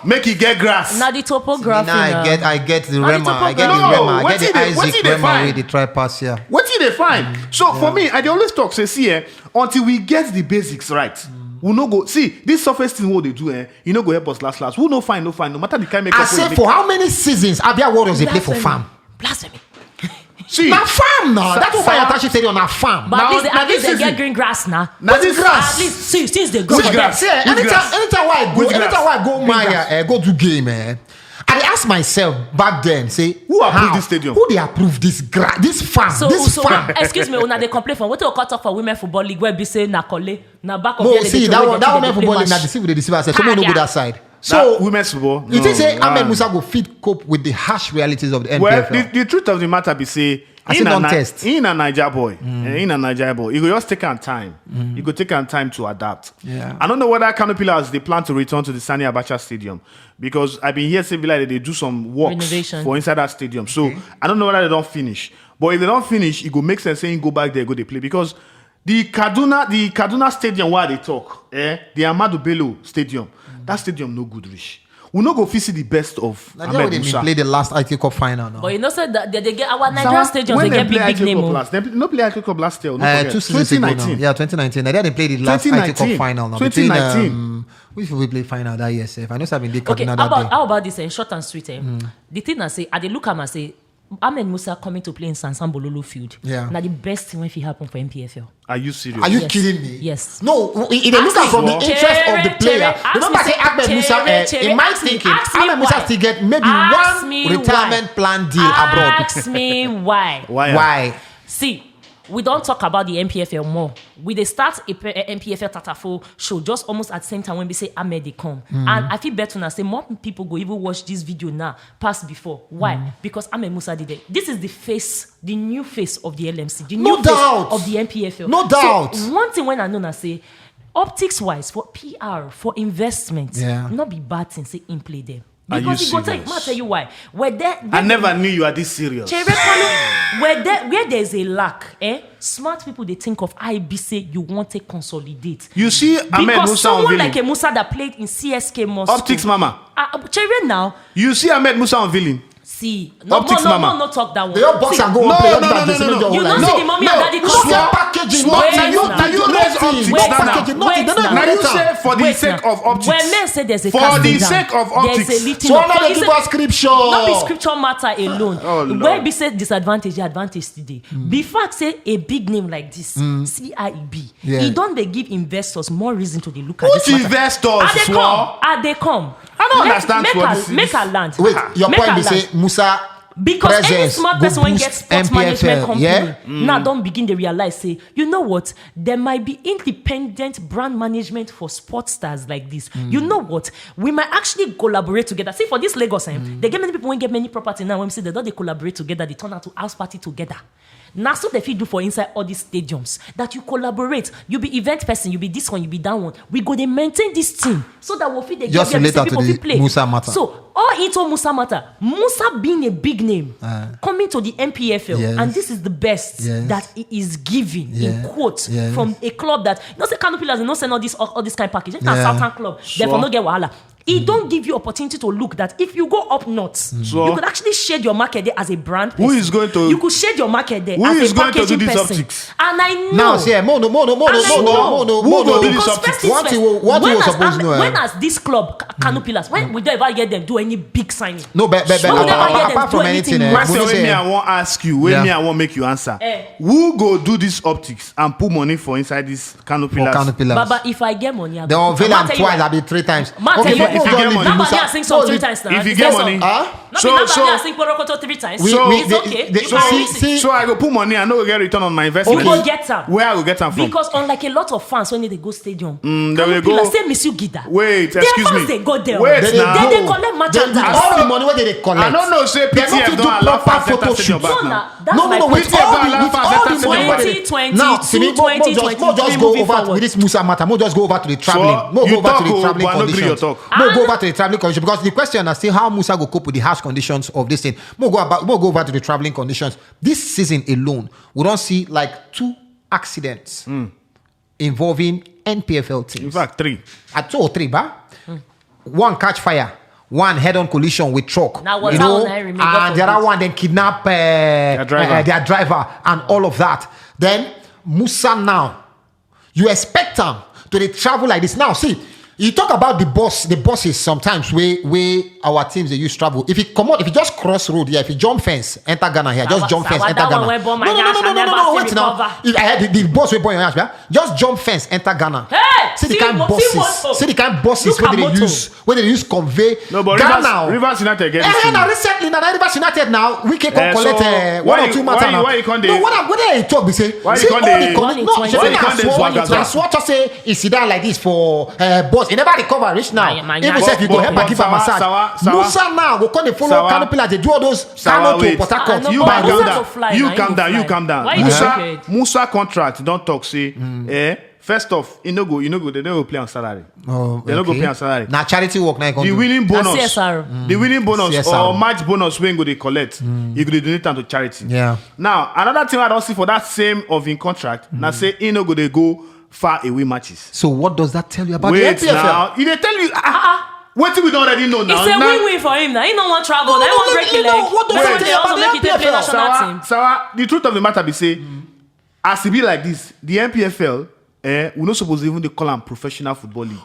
Speaker 2: make it get grass.
Speaker 3: Now the topography.
Speaker 1: Now I get the
Speaker 3: Now
Speaker 1: Rema,
Speaker 3: the
Speaker 1: I get the
Speaker 3: topography.
Speaker 1: Rema, I
Speaker 2: No,
Speaker 1: get the
Speaker 2: what
Speaker 1: Isaac
Speaker 2: did they
Speaker 1: Rema
Speaker 2: find?
Speaker 1: with the try pass here.
Speaker 2: What did they find? So for me, I dey always talk, say, see, until we get the basics right, we no go see this surface thing what they do, you no go help us last. Who no find, no matter the kind make
Speaker 1: I
Speaker 2: up
Speaker 1: say for how many seasons Abia Warriors they play for farm?
Speaker 3: Blasphemy.
Speaker 2: see.
Speaker 1: Na farm now. That's what
Speaker 2: Farm.
Speaker 1: my Atashi stadium na farm.
Speaker 3: But
Speaker 2: Now-
Speaker 3: at least,
Speaker 2: now
Speaker 3: at least
Speaker 2: this
Speaker 3: they
Speaker 2: is
Speaker 3: get
Speaker 2: it.
Speaker 3: green grass now.
Speaker 2: Now this grass.
Speaker 3: At least since they go
Speaker 2: Which
Speaker 3: for
Speaker 2: grass?
Speaker 3: them.
Speaker 1: See,
Speaker 2: Which grass?
Speaker 1: anytime I go,
Speaker 2: Which grass?
Speaker 1: anytime I go
Speaker 2: Which
Speaker 1: my
Speaker 2: grass?
Speaker 1: go do game, I dey ask myself back then, say
Speaker 2: Who approved
Speaker 1: how?
Speaker 2: this stadium?
Speaker 1: Who they approve this this farm?
Speaker 3: So,
Speaker 1: this
Speaker 3: so
Speaker 1: farm.
Speaker 3: excuse me, una they complain from what you cut off for women football league where be say na kole na back of
Speaker 1: No,
Speaker 3: here they
Speaker 1: see
Speaker 3: dey
Speaker 1: that
Speaker 3: throw
Speaker 1: one
Speaker 3: the
Speaker 1: that
Speaker 3: thing,
Speaker 1: one
Speaker 3: they
Speaker 1: man
Speaker 3: play
Speaker 1: football league
Speaker 3: match.
Speaker 1: na deceive they deceive ourselves. Someone no go
Speaker 3: Yeah.
Speaker 1: that side.
Speaker 2: So
Speaker 1: So
Speaker 2: women's football.
Speaker 1: you think say
Speaker 2: nah.
Speaker 1: Ahmed Musa go fit cope with the harsh realities of the NPFL?
Speaker 2: Well, the truth of the matter be say,
Speaker 1: I say don't test.
Speaker 2: in a Niger boy, in a Niger boy, you go just take on time. You go take on time to adapt.
Speaker 1: Yeah.
Speaker 2: I don't know whether Kano Pillars they plan to return to the Sani Abacha Stadium because I've been here saying like they do some works
Speaker 3: Renovation.
Speaker 2: for inside that stadium. So I don't know whether they don't finish. But if they don't finish, it go make sense saying go back there, go they play because the Kaduna Stadium where they talk, the Ahmadu Bello Stadium, that stadium no good reach. We no go fit see the best of
Speaker 1: Nigeria where
Speaker 2: Ahmed
Speaker 1: they
Speaker 2: Musa.
Speaker 1: play the last IT Cup final now.
Speaker 3: But you know say that they get our Nigerian stadiums
Speaker 2: When
Speaker 3: they get
Speaker 2: play
Speaker 3: big
Speaker 2: ITO
Speaker 3: name.
Speaker 2: Cup
Speaker 3: oh.
Speaker 2: last, they no play ITO Cup last year. No forget.
Speaker 1: 2 seasons ago now.
Speaker 2: 2019.
Speaker 1: Yeah, 2019. Nigeria they played the last IT Cup
Speaker 2: 2019.
Speaker 1: final now.
Speaker 2: 2019.
Speaker 1: Between, which we play final that year, sef? I know I've been there
Speaker 3: Okay,
Speaker 1: Kaduna that day.
Speaker 3: how about this? Short and sweet. The thing I say, I dey look at and say, Ahmed Musa coming to play in Sansan Bololo field.
Speaker 1: Yeah.
Speaker 3: Now the best thing when it happen for MPFL.
Speaker 2: Are you serious?
Speaker 1: Are you
Speaker 3: Yes.
Speaker 1: kidding me?
Speaker 3: Yes.
Speaker 1: No, if they look at from the
Speaker 2: me.
Speaker 1: interest of the player,
Speaker 3: Ask
Speaker 1: remember
Speaker 3: me,
Speaker 1: say Ahmed Musa, in my
Speaker 3: ask me,
Speaker 1: thinking,
Speaker 3: ask me
Speaker 1: Ahmed Musa
Speaker 3: why.
Speaker 1: still get maybe
Speaker 3: Ask
Speaker 1: one
Speaker 3: me
Speaker 1: retirement
Speaker 3: why.
Speaker 1: plan deal abroad.
Speaker 3: Ask me why.
Speaker 2: Why?
Speaker 1: Why?
Speaker 3: See, we don't talk about the MPFL more. We they start a MPFL TATAFO show just almost at the same time when we say Ahmed they come. And I feel better now say more people go even watch this video now past before. Why? Because Ahmed Musa did it. This is the face, the new face of the LMC, the
Speaker 1: No
Speaker 3: new
Speaker 1: doubt.
Speaker 3: face of the MPFL.
Speaker 1: No doubt.
Speaker 3: So one thing when I know I say, optics wise for PR for investment,
Speaker 1: Yeah.
Speaker 3: not be bad thing say in play them.
Speaker 2: Are
Speaker 3: Because
Speaker 2: you
Speaker 3: he go tell,
Speaker 2: serious?
Speaker 3: I'll tell you why. Where there,
Speaker 2: I never knew you are this serious.
Speaker 3: where there's a lack, smart people they think of IBC, you want to consolidate.
Speaker 2: You see Ahmed
Speaker 3: Because
Speaker 2: Musa on
Speaker 3: someone
Speaker 2: villain.
Speaker 3: like a Musa that played in CSK Moscow.
Speaker 2: Optics Mama.
Speaker 3: Chere now,
Speaker 2: You see Ahmed Musa on villain.
Speaker 3: see, no
Speaker 2: Optics Mama.
Speaker 3: talk that one.
Speaker 1: They all box
Speaker 3: See,
Speaker 1: and go
Speaker 2: No,
Speaker 1: and play.
Speaker 2: no,
Speaker 1: Everybody
Speaker 2: no,
Speaker 1: just
Speaker 2: no,
Speaker 1: make
Speaker 2: no.
Speaker 1: your
Speaker 3: You
Speaker 1: own
Speaker 3: don't
Speaker 1: life.
Speaker 3: see the mommy and daddy
Speaker 1: no,
Speaker 3: come.
Speaker 1: no, packaging,
Speaker 3: Wait
Speaker 1: nothing.
Speaker 3: now.
Speaker 1: Now you
Speaker 2: raise
Speaker 1: nothing.
Speaker 2: optics
Speaker 1: No
Speaker 2: now.
Speaker 1: packaging, nothing. They
Speaker 3: Wait
Speaker 1: don't
Speaker 3: now.
Speaker 2: Now
Speaker 1: even
Speaker 2: you
Speaker 1: rate
Speaker 2: say
Speaker 1: am.
Speaker 2: for the
Speaker 3: Wait
Speaker 2: sake
Speaker 3: now.
Speaker 2: of optics.
Speaker 3: When men say there's a
Speaker 2: For
Speaker 3: casting
Speaker 2: the
Speaker 3: down,
Speaker 2: sake of
Speaker 3: there's
Speaker 2: optics.
Speaker 3: a lifting
Speaker 1: So
Speaker 3: up.
Speaker 1: now
Speaker 3: For
Speaker 1: they
Speaker 3: you
Speaker 1: give
Speaker 3: say-
Speaker 1: us scripture.
Speaker 3: Not be scripture matter alone.
Speaker 2: Oh, Lord.
Speaker 3: Where be say disadvantage, advantage today. Before say a big name like this, CIEB,
Speaker 1: Yeah.
Speaker 3: he don't they give investors more reason to they look at
Speaker 2: Which
Speaker 3: this matter.
Speaker 2: investors,
Speaker 3: Are they
Speaker 2: Swore?
Speaker 3: come? Are they come?
Speaker 2: I don't understand
Speaker 3: Make
Speaker 2: what
Speaker 3: a,
Speaker 2: this is.
Speaker 3: make a land.
Speaker 1: Wait, your
Speaker 3: Make
Speaker 1: point
Speaker 3: a
Speaker 1: is
Speaker 3: land.
Speaker 1: say Musa
Speaker 3: Because any
Speaker 1: presence
Speaker 3: smart
Speaker 1: go
Speaker 3: person when
Speaker 1: boost
Speaker 3: gets sports
Speaker 1: NPFL,
Speaker 3: management company,
Speaker 1: yeah?
Speaker 3: now don't begin to realize, say, you know what? There might be independent brand management for sports stars like this. You know what? We might actually collaborate together. See, for this Lagos, they get many people when get many property now. When we say they don't they collaborate together, they turn out to house party together. Now, so they do for inside all these stadiums that you collaborate. You be event person, you be this one, you be that one. We go they maintain this team so that we'll fit the
Speaker 1: Just related to the
Speaker 3: play.
Speaker 1: Musa matter.
Speaker 3: So all into Musa matter. Musa being a big name coming to the NPFL,
Speaker 1: Yes.
Speaker 3: and this is the best
Speaker 1: Yes.
Speaker 3: that he is giving in quotes
Speaker 1: Yes.
Speaker 3: from a club that say Kano pillars, they don't send all this kind of package. It's not
Speaker 1: Yeah.
Speaker 3: Southern club. Therefore, no get wahala. It don't give you opportunity to look that if you go up north, you could actually shade your market there as a brand person.
Speaker 2: Who is going to-
Speaker 3: You could shade your market there
Speaker 2: Who
Speaker 3: as
Speaker 2: is
Speaker 3: a
Speaker 2: going to do
Speaker 3: packaging
Speaker 2: these
Speaker 3: person.
Speaker 2: optics?
Speaker 3: And I know.
Speaker 1: Now, see, Mono.
Speaker 3: Who
Speaker 2: go do this
Speaker 3: Because
Speaker 2: optics?
Speaker 3: first things
Speaker 1: What
Speaker 3: first,
Speaker 1: you will
Speaker 3: when has
Speaker 1: suppose know,
Speaker 3: when has this club Kano Pillars, when we don't ever get them do any big signing?
Speaker 1: No, but
Speaker 3: When we never get them
Speaker 1: apart
Speaker 3: do
Speaker 1: from
Speaker 3: anything
Speaker 1: anything,
Speaker 3: massive.
Speaker 2: Question
Speaker 1: Say-
Speaker 2: wey me I wan ask you, wey
Speaker 1: Yeah.
Speaker 2: me I wan make you answer.
Speaker 3: Eh.
Speaker 2: Who go do this optics and put money for inside this Kano
Speaker 1: for
Speaker 2: pillars?
Speaker 1: Kano pillars.
Speaker 3: But if I get money,
Speaker 1: They unveil
Speaker 3: I'll
Speaker 1: them
Speaker 3: tell you
Speaker 1: twice,
Speaker 3: what.
Speaker 1: I'll be 3 times.
Speaker 3: Man, tell you
Speaker 2: if you get money,
Speaker 3: Nobody
Speaker 2: Musa-
Speaker 3: has sing song 3 times now.
Speaker 2: if you
Speaker 3: Is
Speaker 2: get
Speaker 3: there
Speaker 2: money-
Speaker 3: some?
Speaker 1: Huh?
Speaker 3: Not
Speaker 2: So-
Speaker 3: be nobody
Speaker 2: so-
Speaker 3: has sing Porokoto 3 times.
Speaker 1: So-
Speaker 3: It's okay. You can release it.
Speaker 1: see-
Speaker 2: So I go put money, I no go get return on my investment.
Speaker 3: You go get am.
Speaker 2: Where I go get am from?
Speaker 3: Because unlike a lot of fans when they go stadium,
Speaker 2: they will go-
Speaker 3: say Miss you Gida.
Speaker 2: Wait,
Speaker 3: Their
Speaker 2: excuse
Speaker 3: fans,
Speaker 2: me.
Speaker 3: they go there.
Speaker 2: Wait
Speaker 3: Then
Speaker 2: now.
Speaker 3: they collect merchandise.
Speaker 1: All the money where they collect.
Speaker 2: I don't know, say
Speaker 1: They
Speaker 2: PTF
Speaker 1: fit do
Speaker 2: don't allow
Speaker 1: proper
Speaker 2: fans enter
Speaker 1: photo
Speaker 2: stadium
Speaker 1: shoot.
Speaker 2: back
Speaker 3: No,
Speaker 2: now.
Speaker 3: nah, that's
Speaker 1: No,
Speaker 3: my
Speaker 1: with
Speaker 3: point.
Speaker 1: all
Speaker 2: don't
Speaker 1: the
Speaker 2: allow
Speaker 1: with
Speaker 2: fans
Speaker 1: all
Speaker 2: enter
Speaker 1: the
Speaker 2: stadium
Speaker 1: money where they
Speaker 3: 2020,
Speaker 1: now, see me, Mo just
Speaker 3: 2023
Speaker 1: go
Speaker 3: moving
Speaker 1: over
Speaker 3: forward.
Speaker 1: with this Musa matter. Mo just go over to the traveling.
Speaker 2: So,
Speaker 1: Mo
Speaker 2: you
Speaker 1: go over
Speaker 2: talk,
Speaker 1: to the
Speaker 2: oh,
Speaker 1: traveling
Speaker 2: but I no gree your
Speaker 1: conditions.
Speaker 2: talk.
Speaker 1: Mo go over to the traveling conditions because the question is still how Musa go cope with the harsh conditions of this thing. Mo go over to the traveling conditions. This season alone, we don't see like 2 accidents involving NPFL teams.
Speaker 2: In fact, 3.
Speaker 1: At 2 or 3, ba? One catch fire, one head-on collision with truck.
Speaker 3: Now, what
Speaker 1: you
Speaker 3: that
Speaker 1: know,
Speaker 3: one I remember
Speaker 1: and the
Speaker 3: for
Speaker 1: other
Speaker 3: good.
Speaker 1: one then kidnap their driver and all of that. Then Musa now, you expect them to they travel like this. Now, see, you talk about the bosses sometimes where our teams they use travel. If he just cross road here, if he jump fence, enter Ghana here, just jump fence, enter
Speaker 3: that
Speaker 1: Ghana.
Speaker 3: one where born my
Speaker 1: No,
Speaker 3: yash and never
Speaker 1: wait
Speaker 3: see
Speaker 1: now.
Speaker 3: recover.
Speaker 1: If I had the boss we born your yash, yeah? Just jump fence, enter Ghana.
Speaker 3: Hey!
Speaker 1: See the
Speaker 3: See
Speaker 1: kind
Speaker 3: what-
Speaker 1: bosses.
Speaker 3: see what-
Speaker 1: See the kind bosses
Speaker 3: Look
Speaker 1: where
Speaker 3: at
Speaker 1: they
Speaker 3: motor.
Speaker 1: use convey.
Speaker 2: No, but
Speaker 1: Ghana.
Speaker 2: Rivers United get this
Speaker 1: Eh,
Speaker 2: thing.
Speaker 1: now recently, now Rivers United now we can
Speaker 2: Eh,
Speaker 1: collect
Speaker 2: so
Speaker 1: one
Speaker 2: why
Speaker 1: or
Speaker 2: you-
Speaker 1: 2
Speaker 2: why
Speaker 1: matter
Speaker 2: you-
Speaker 1: now.
Speaker 2: why you can't
Speaker 1: No,
Speaker 2: dey-
Speaker 1: what they talk be say?
Speaker 2: Why you
Speaker 1: See
Speaker 2: can't
Speaker 1: all
Speaker 2: dey-
Speaker 1: the
Speaker 3: Why you
Speaker 1: no,
Speaker 3: can't
Speaker 1: she
Speaker 3: dey
Speaker 2: swagger?
Speaker 1: swat just say he sit down like this for boss. He never recover reach now.
Speaker 3: My
Speaker 1: Even
Speaker 3: yash.
Speaker 1: say if you go
Speaker 2: But-
Speaker 1: help
Speaker 2: but
Speaker 1: and give her massage.
Speaker 2: Sawa.
Speaker 1: Musa now go come dey follow
Speaker 2: Sawa.
Speaker 1: Kano pillars. They do all those
Speaker 2: Sawa,
Speaker 1: Kano to
Speaker 2: wait.
Speaker 1: Port Harcourt.
Speaker 3: no,
Speaker 2: You
Speaker 3: but
Speaker 2: calm
Speaker 3: Musa
Speaker 2: down.
Speaker 3: go fly
Speaker 2: You
Speaker 3: now, he
Speaker 2: calm
Speaker 3: go
Speaker 2: down. You
Speaker 3: fly.
Speaker 2: calm down.
Speaker 3: Why you scared?
Speaker 2: Musa contract don't talk say. First off, you no go. They don't go play on salary.
Speaker 1: Oh,
Speaker 2: They don't go
Speaker 1: okay.
Speaker 2: play on salary.
Speaker 1: Now charity work now you can
Speaker 2: The
Speaker 1: do.
Speaker 2: winning bonus,
Speaker 3: CSR.
Speaker 2: the winning bonus
Speaker 1: CSR.
Speaker 2: or match bonus when go they collect, you go dey donate am to charity.
Speaker 1: Yeah.
Speaker 2: Now another thing I don't see for that same of in contract, now say he no go they go far away matches.
Speaker 1: So what does that tell you about
Speaker 2: Wait
Speaker 1: the NPFL?
Speaker 2: now, he dey tell you. What we don't already know now.
Speaker 3: It's a
Speaker 2: Now-
Speaker 3: win-win for him now. He don't want travel. Now he want break
Speaker 1: no,
Speaker 3: the leg.
Speaker 1: what does
Speaker 3: That's
Speaker 1: that
Speaker 3: why
Speaker 1: tell
Speaker 3: they
Speaker 1: you
Speaker 3: also
Speaker 1: about
Speaker 3: make
Speaker 1: the
Speaker 3: it play
Speaker 1: NPFL?
Speaker 3: national team.
Speaker 2: Sawa, the truth of the matter be say, as it be like this, the NPFL, we not supposed to even dey call am professional football league.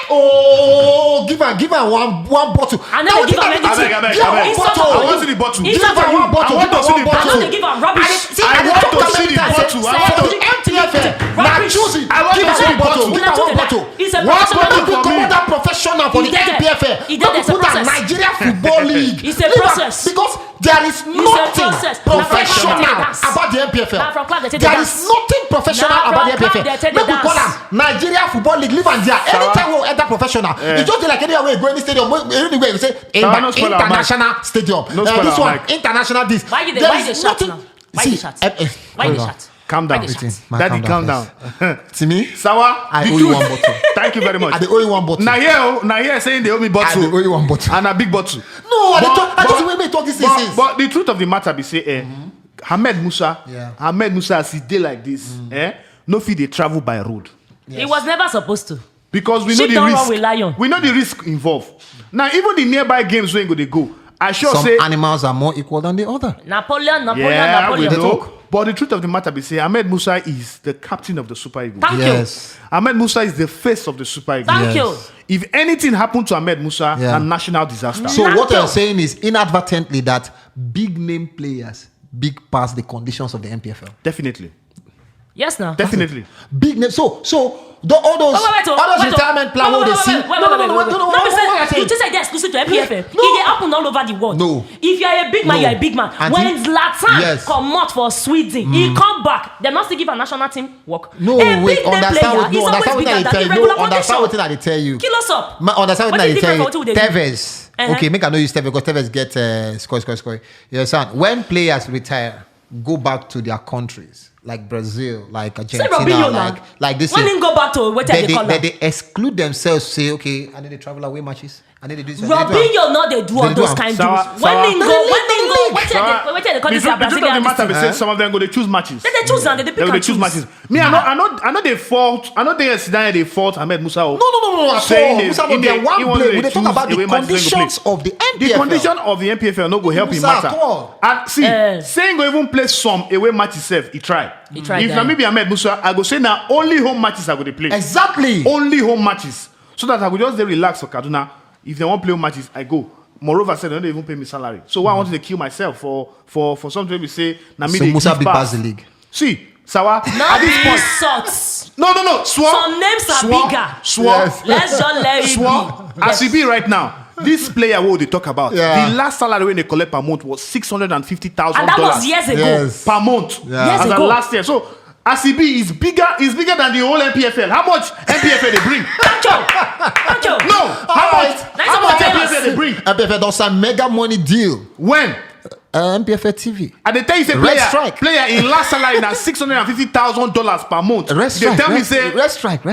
Speaker 1: Oh, give her one bottle.
Speaker 3: I never give am anything.
Speaker 2: Abeg.
Speaker 1: Give her one
Speaker 3: It's
Speaker 1: bottle.
Speaker 3: not
Speaker 2: I want to see the bottle.
Speaker 3: It's
Speaker 1: Give
Speaker 3: not
Speaker 1: her
Speaker 3: for you.
Speaker 1: one bottle.
Speaker 2: I want to see the
Speaker 3: I
Speaker 2: bottle.
Speaker 3: know they give am rubbish.
Speaker 2: I want to see the bottle. I want to-
Speaker 1: NPFL. Now
Speaker 3: Rubbish.
Speaker 1: choose it.
Speaker 2: I want
Speaker 1: Give
Speaker 2: to
Speaker 1: her
Speaker 2: see
Speaker 1: one
Speaker 2: the
Speaker 1: bottle.
Speaker 2: bottle.
Speaker 1: Give her one bottle.
Speaker 3: It's a
Speaker 2: One
Speaker 3: professional
Speaker 2: bottle
Speaker 1: Don't
Speaker 2: for
Speaker 1: come
Speaker 2: me.
Speaker 1: on that professional for the
Speaker 3: He did it.
Speaker 1: NPFL.
Speaker 3: He did
Speaker 1: Don't
Speaker 3: it.
Speaker 1: put that
Speaker 3: It's a
Speaker 1: Nigeria Football League.
Speaker 3: It's a
Speaker 1: Leave her-
Speaker 3: process.
Speaker 1: Because there is
Speaker 3: a
Speaker 1: nothing
Speaker 3: process. Now from
Speaker 1: professional
Speaker 3: club they dance.
Speaker 1: about the NPFL.
Speaker 3: Now from club they take
Speaker 1: There
Speaker 3: the
Speaker 1: is
Speaker 3: dance.
Speaker 1: nothing professional
Speaker 3: Now
Speaker 1: about the
Speaker 3: from club
Speaker 1: NPFL.
Speaker 3: they take the
Speaker 1: Make we call
Speaker 3: dance.
Speaker 1: am Nigeria Football League. Leave and there. Anytime we enter professional, it's just like anywhere we go any stadium. Anywhere we say
Speaker 2: No spoiler,
Speaker 1: international stadium.
Speaker 2: No spoiler,
Speaker 1: This one
Speaker 2: Mike.
Speaker 1: international this.
Speaker 3: Why you dey
Speaker 1: There
Speaker 3: why
Speaker 1: is
Speaker 3: you dey shout
Speaker 1: nothing-
Speaker 3: now? Why
Speaker 1: See,
Speaker 3: you dey shout? Why you dey
Speaker 1: hold on.
Speaker 3: shout?
Speaker 2: Calm down.
Speaker 3: Why you dey shout?
Speaker 2: Daddy, calm down.
Speaker 1: To me,
Speaker 2: Sawa,
Speaker 1: I
Speaker 2: the
Speaker 1: owe you
Speaker 2: truth-
Speaker 1: one bottle.
Speaker 2: Thank you very much.
Speaker 1: I dey owe you one bottle.
Speaker 2: Now here saying they owe me
Speaker 1: I dey owe
Speaker 2: bottle
Speaker 1: you one bottle.
Speaker 2: and a big bottle.
Speaker 1: No, I
Speaker 2: But-
Speaker 1: just wait me talk this thing.
Speaker 2: But the truth of the matter be say, Ahmed Musa,
Speaker 1: Yeah.
Speaker 2: Ahmed Musa as he dey like this, no fit dey travel by road
Speaker 3: He was never supposed to.
Speaker 2: because we
Speaker 3: Sheep
Speaker 2: know
Speaker 3: don't
Speaker 2: the
Speaker 3: run with lion.
Speaker 2: risk. We know the risk involved. Now even the nearby games where they go, I sure
Speaker 1: Some
Speaker 2: say
Speaker 1: animals are more equal than the other.
Speaker 3: Napoleon.
Speaker 2: yeah, we
Speaker 1: They
Speaker 2: know.
Speaker 1: talk.
Speaker 2: But the truth of the matter be say, Ahmed Musa is the captain of the Super Eagles.
Speaker 3: Thank
Speaker 1: Yes.
Speaker 2: Ahmed Musa is the face of the Super Eagles.
Speaker 3: Thank
Speaker 1: Yes.
Speaker 3: you.
Speaker 2: If anything happened to Ahmed Musa,
Speaker 1: Yeah.
Speaker 2: a national disaster.
Speaker 1: So
Speaker 3: Thank
Speaker 1: what
Speaker 3: you.
Speaker 1: I'm saying is inadvertently that big name players big past the conditions of the NPFL.
Speaker 2: Definitely.
Speaker 3: Yes, now.
Speaker 2: Definitely.
Speaker 1: Big name. So All those retirement plans they see.
Speaker 3: You just said they're exclusive to MPFL. It happen all over the world.
Speaker 1: No.
Speaker 3: If you are a big man, you are a big man. When Zlatan come out for Sweden, he come back. They not still give a national team work.
Speaker 1: No, wait, understand what I tell you. No, understand what I tell you.
Speaker 3: Kill us up.
Speaker 1: Understand what I tell you. Tevez. Okay, make I know use Tevez because Tevez get score. You understand? When players retire, go back to their countries, like Brazil, like Argentina, like this.
Speaker 3: When they go back to what
Speaker 1: they exclude themselves. Say, okay, I need to travel away matches. I need to do this.
Speaker 3: Robinho not they do all those kind of things. When they go, what they call this Brazilian
Speaker 2: matter? Some of them go they choose matches.
Speaker 3: They choose and they choose
Speaker 2: matches. Me, I know they fault. I know they fault Ahmed Musa.
Speaker 1: No. Musa in their one play. We talk about the conditions of the NPFL.
Speaker 2: The condition of the NPFL no go help him matter. And see, saying go even play some away matches self. He try. If Namibia Ahmed Musa, I go say now only home matches I go they play.
Speaker 1: Exactly.
Speaker 2: Only home matches, so that I go just relax for Kaduna. If they want play home matches, I go. Moreover, said they don't even pay me salary. So why I wanted to kill myself for something we say Namibia.
Speaker 1: So Musa be pass the league.
Speaker 2: See, Sawa.
Speaker 3: At this point,
Speaker 2: no.
Speaker 3: Some names are bigger.
Speaker 2: Yes.
Speaker 3: Let's just let it be.
Speaker 2: As we be right now. This player, what they talk about, the last salary when they collect per month was $650,000.
Speaker 3: And that was years ago.
Speaker 2: Per month.
Speaker 3: Years ago.
Speaker 2: Last year. So ACB is bigger than the whole NPFL. How much NPFL they bring?
Speaker 3: Pancho.
Speaker 2: No. How much NPFL they bring?
Speaker 1: NPFL does a mega money deal.
Speaker 2: When?
Speaker 1: NPFL TV.
Speaker 2: And they tell you say player in last salary na $650,000 per month. They tell me say Rest strike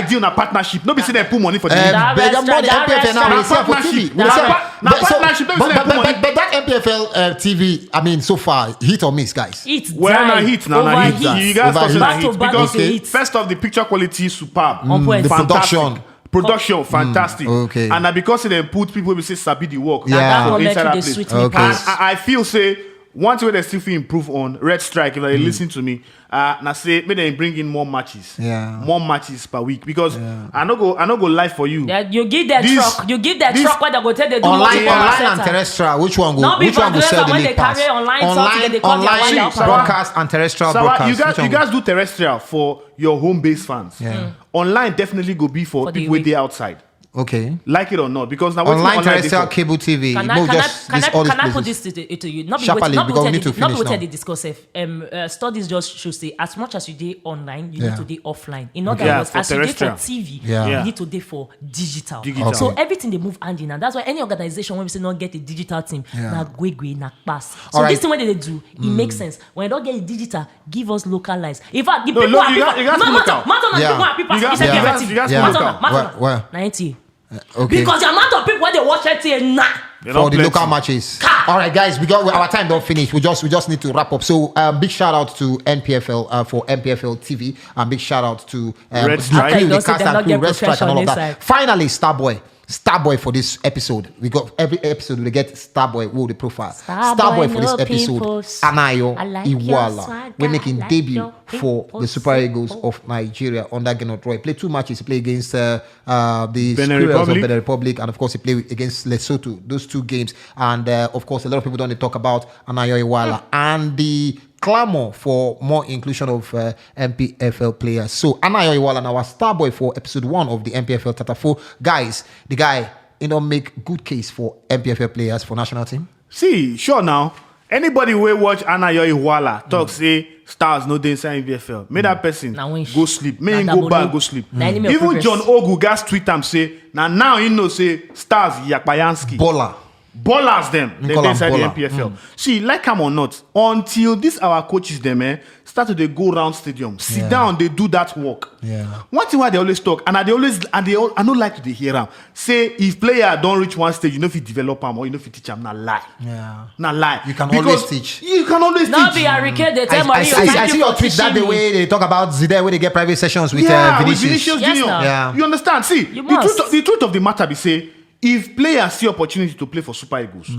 Speaker 2: deal na partnership. No be say they put money for the
Speaker 1: NPFL now for TV.
Speaker 2: Partnership.
Speaker 1: But that NPFL TV, I mean, so far hit or miss, guys.
Speaker 3: It's
Speaker 2: hit. You guys
Speaker 3: back to
Speaker 2: because first off the picture quality is superb.
Speaker 1: The
Speaker 2: production fantastic.
Speaker 1: Okay.
Speaker 2: And because they put people who say sabi the work. I feel say one thing they still feel improve on Red Strike if they listen to me. Now say maybe they bring in more matches. More matches per week because I no go live for you.
Speaker 3: You give that truck. You give that truck what they go tell they do
Speaker 1: online and terrestrial. Which one go sell the league pass? Online broadcast and terrestrial broadcast.
Speaker 2: You guys do terrestrial for your home base fans. Online definitely go be for people with the outside.
Speaker 1: Okay.
Speaker 2: Like it or not, because now
Speaker 1: online terrestrial cable TV.
Speaker 3: Can I put this to you? Not what they discuss. Studies just show say as much as you do online, you need to do offline. In other words, as you do for TV, you need to do for digital. So everything they move hand in, and that's why any organization when we say not get a digital team, na pass. So this thing when they do, it makes sense. When you don't get a digital, give us localized. In fact, the people are people. 90.
Speaker 1: Okay.
Speaker 3: Because the amount of people when they watch it here now
Speaker 1: for the local matches. All right, guys, our time don't finish. We just need to wrap up. So big shout out to NPFL for NPFL TV, and big shout out to
Speaker 2: Red Strike
Speaker 1: and all of that. Finally, Starboy for this episode. We got every episode we get Starboy the profile. Starboy for this episode. Anayo, Iwuala. We're making debut for the Super Eagles of Nigeria under Gennaro Roy. Play 2 matches. He play against the Benin Republic, and of course he play against Lesotho. Those 2 games, and of course a lot of people don't talk about Anayo Iwuala and the clamor for more inclusion of NPFL players. So Anayo Iwuala now our star boy for episode 1 of the NPFL TATAFO. Guys, the guy make good case for NPFL players for national team.
Speaker 2: See, sure now. Anybody will watch Anayo Iwuala talk say stars no dey inside NPFL. May that person go sleep. May him go back go sleep. Even John Ogu gas tweet am say now he know say stars Yakpayanski. Ballers them. They inside the NPFL. See, like them or not, until this our coaches them start to go round stadium, sit down, they do that work. One thing why they always talk, and I don't like to hear them say if player don't reach one stage, you know if you develop them or you know if you teach them, not lie. Not lie.
Speaker 1: You can always teach.
Speaker 2: You can always
Speaker 3: not
Speaker 2: teach.
Speaker 3: Not be Arike, they tell Mario.
Speaker 1: I see your tweets that the way they talk about Zidane where they get private sessions with Vinicius
Speaker 2: Junior. You understand? See, the truth of the matter be say, if players see opportunity to play for Super Eagles,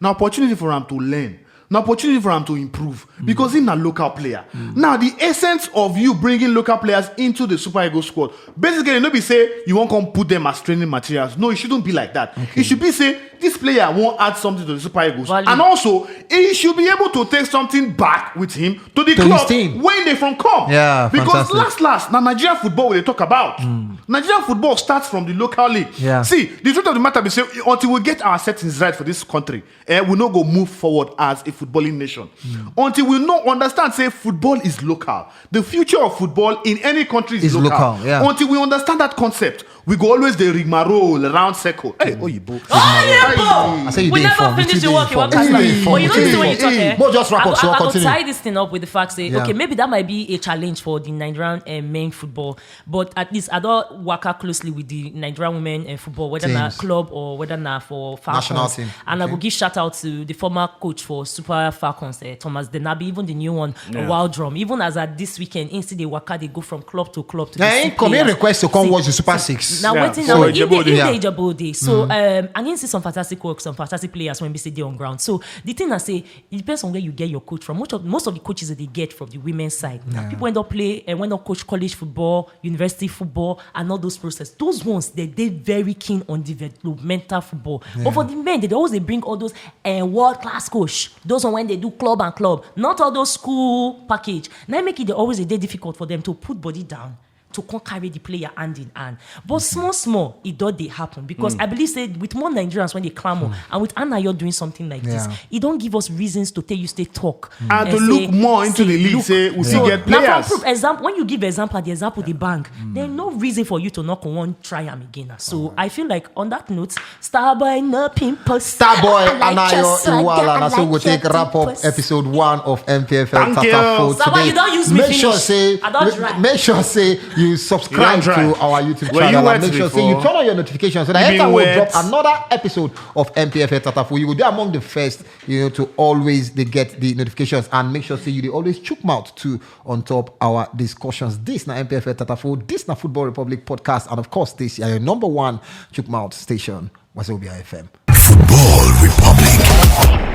Speaker 2: now opportunity for them to learn an opportunity for him to improve because he's a local player. Now, the essence of you bringing local players into the Super Eagles squad, basically, nobody say you won't come put them as training materials. No, it shouldn't be like that. It should be say this player won't add something to the Super Eagles, and also he should be able to take something back with him to the club when they from come.
Speaker 1: Yeah,
Speaker 2: because
Speaker 1: fantastic.
Speaker 2: last now Nigerian football they talk about. Nigerian football starts from the local league.
Speaker 1: Yeah.
Speaker 2: See, the truth of the matter is, say, until we get our settings right for this country, we not go move forward as a footballing nation. Until we not understand, say, football is local. The future of football in any country is local.
Speaker 1: Yeah.
Speaker 2: Until we understand that concept, we go always the rigmarole around circle. Hey, Oyibo.
Speaker 1: I say you
Speaker 3: We
Speaker 1: dey
Speaker 3: never
Speaker 1: informed.
Speaker 3: finish
Speaker 1: You
Speaker 3: the work you want to
Speaker 1: dey
Speaker 3: start.
Speaker 1: informed.
Speaker 3: But you know
Speaker 1: You
Speaker 3: this
Speaker 1: dey
Speaker 3: when you talk,
Speaker 1: informed. But just wrap up, so
Speaker 3: I go
Speaker 1: continue.
Speaker 3: tie this thing up with the fact, say,
Speaker 1: Yeah.
Speaker 3: okay, maybe that might be a challenge for the Nigerian men football, but at least I don't work out closely with the Nigerian women football, whether na
Speaker 1: Teams.
Speaker 3: club or whether na for Falcons.
Speaker 1: National team.
Speaker 3: And I
Speaker 1: Okay.
Speaker 3: will give shout out to the former coach for Super Falcons, Thomas Denabi, even the new one, Wild Drum. Even as at this weekend, instead they waka, they go from club to club to
Speaker 1: Yeah, come here request to come watch the Super Six.
Speaker 3: now
Speaker 2: Yeah.
Speaker 3: waiting
Speaker 2: So
Speaker 3: now
Speaker 2: Ijebo Day.
Speaker 3: Ijebo Day. So I can see some fantastic work, some fantastic players when we say they on ground. So the thing I say, it depends on where you get your coach from. Most of the coaches that they get from the women's side. Now, people end up play and when up coach college football, university football, and all those processes. Those ones they're very keen on developmental football. But for the men, they always bring all those world class coach. Those on when they do club and club, not all those school package. Now make it always a day difficult for them to put body down, to come carry the player hand in hand. But small, it does they happen. Because I believe say with more Nigerians when they clamor and with Anayo doing something like this, it don't give us reasons to tell you stay talk.
Speaker 2: And to look more into the league, say we still get
Speaker 3: Now
Speaker 2: players.
Speaker 3: for proof, example, when you give example, the example they bang, there's no reason for you to not go on try them again. So I feel like on that note, Starboy no pimple.
Speaker 1: Starboy,
Speaker 3: I like your
Speaker 1: Anayo,
Speaker 3: swagger,
Speaker 1: Iwuala.
Speaker 3: I
Speaker 1: That's how
Speaker 3: like
Speaker 1: we'll take
Speaker 3: your
Speaker 1: wrap up
Speaker 3: timples.
Speaker 1: episode 1 of Npfl
Speaker 2: Thank you.
Speaker 1: TATAFO
Speaker 3: Starboy,
Speaker 1: today.
Speaker 3: you don't use me
Speaker 1: Make sure
Speaker 3: finish.
Speaker 1: say
Speaker 3: I don't try.
Speaker 1: make sure say you subscribe
Speaker 2: You don't
Speaker 1: to
Speaker 2: try.
Speaker 1: our YouTube
Speaker 2: Were you
Speaker 1: channel
Speaker 2: wet
Speaker 1: and make sure say
Speaker 2: before?
Speaker 1: you turn on your notifications so that
Speaker 2: You
Speaker 1: every
Speaker 2: been
Speaker 1: time we
Speaker 2: wet?
Speaker 1: drop another episode of Npfl TATAFO, you will be among the first, to always they get the notifications, and make sure say you they always chook mouth to on top our discussions. This na Npfl TATAFO, this na Football Republic podcast, and of course this is your number one chook mouth station, Wazobia FM.
Speaker 4: Football Republic.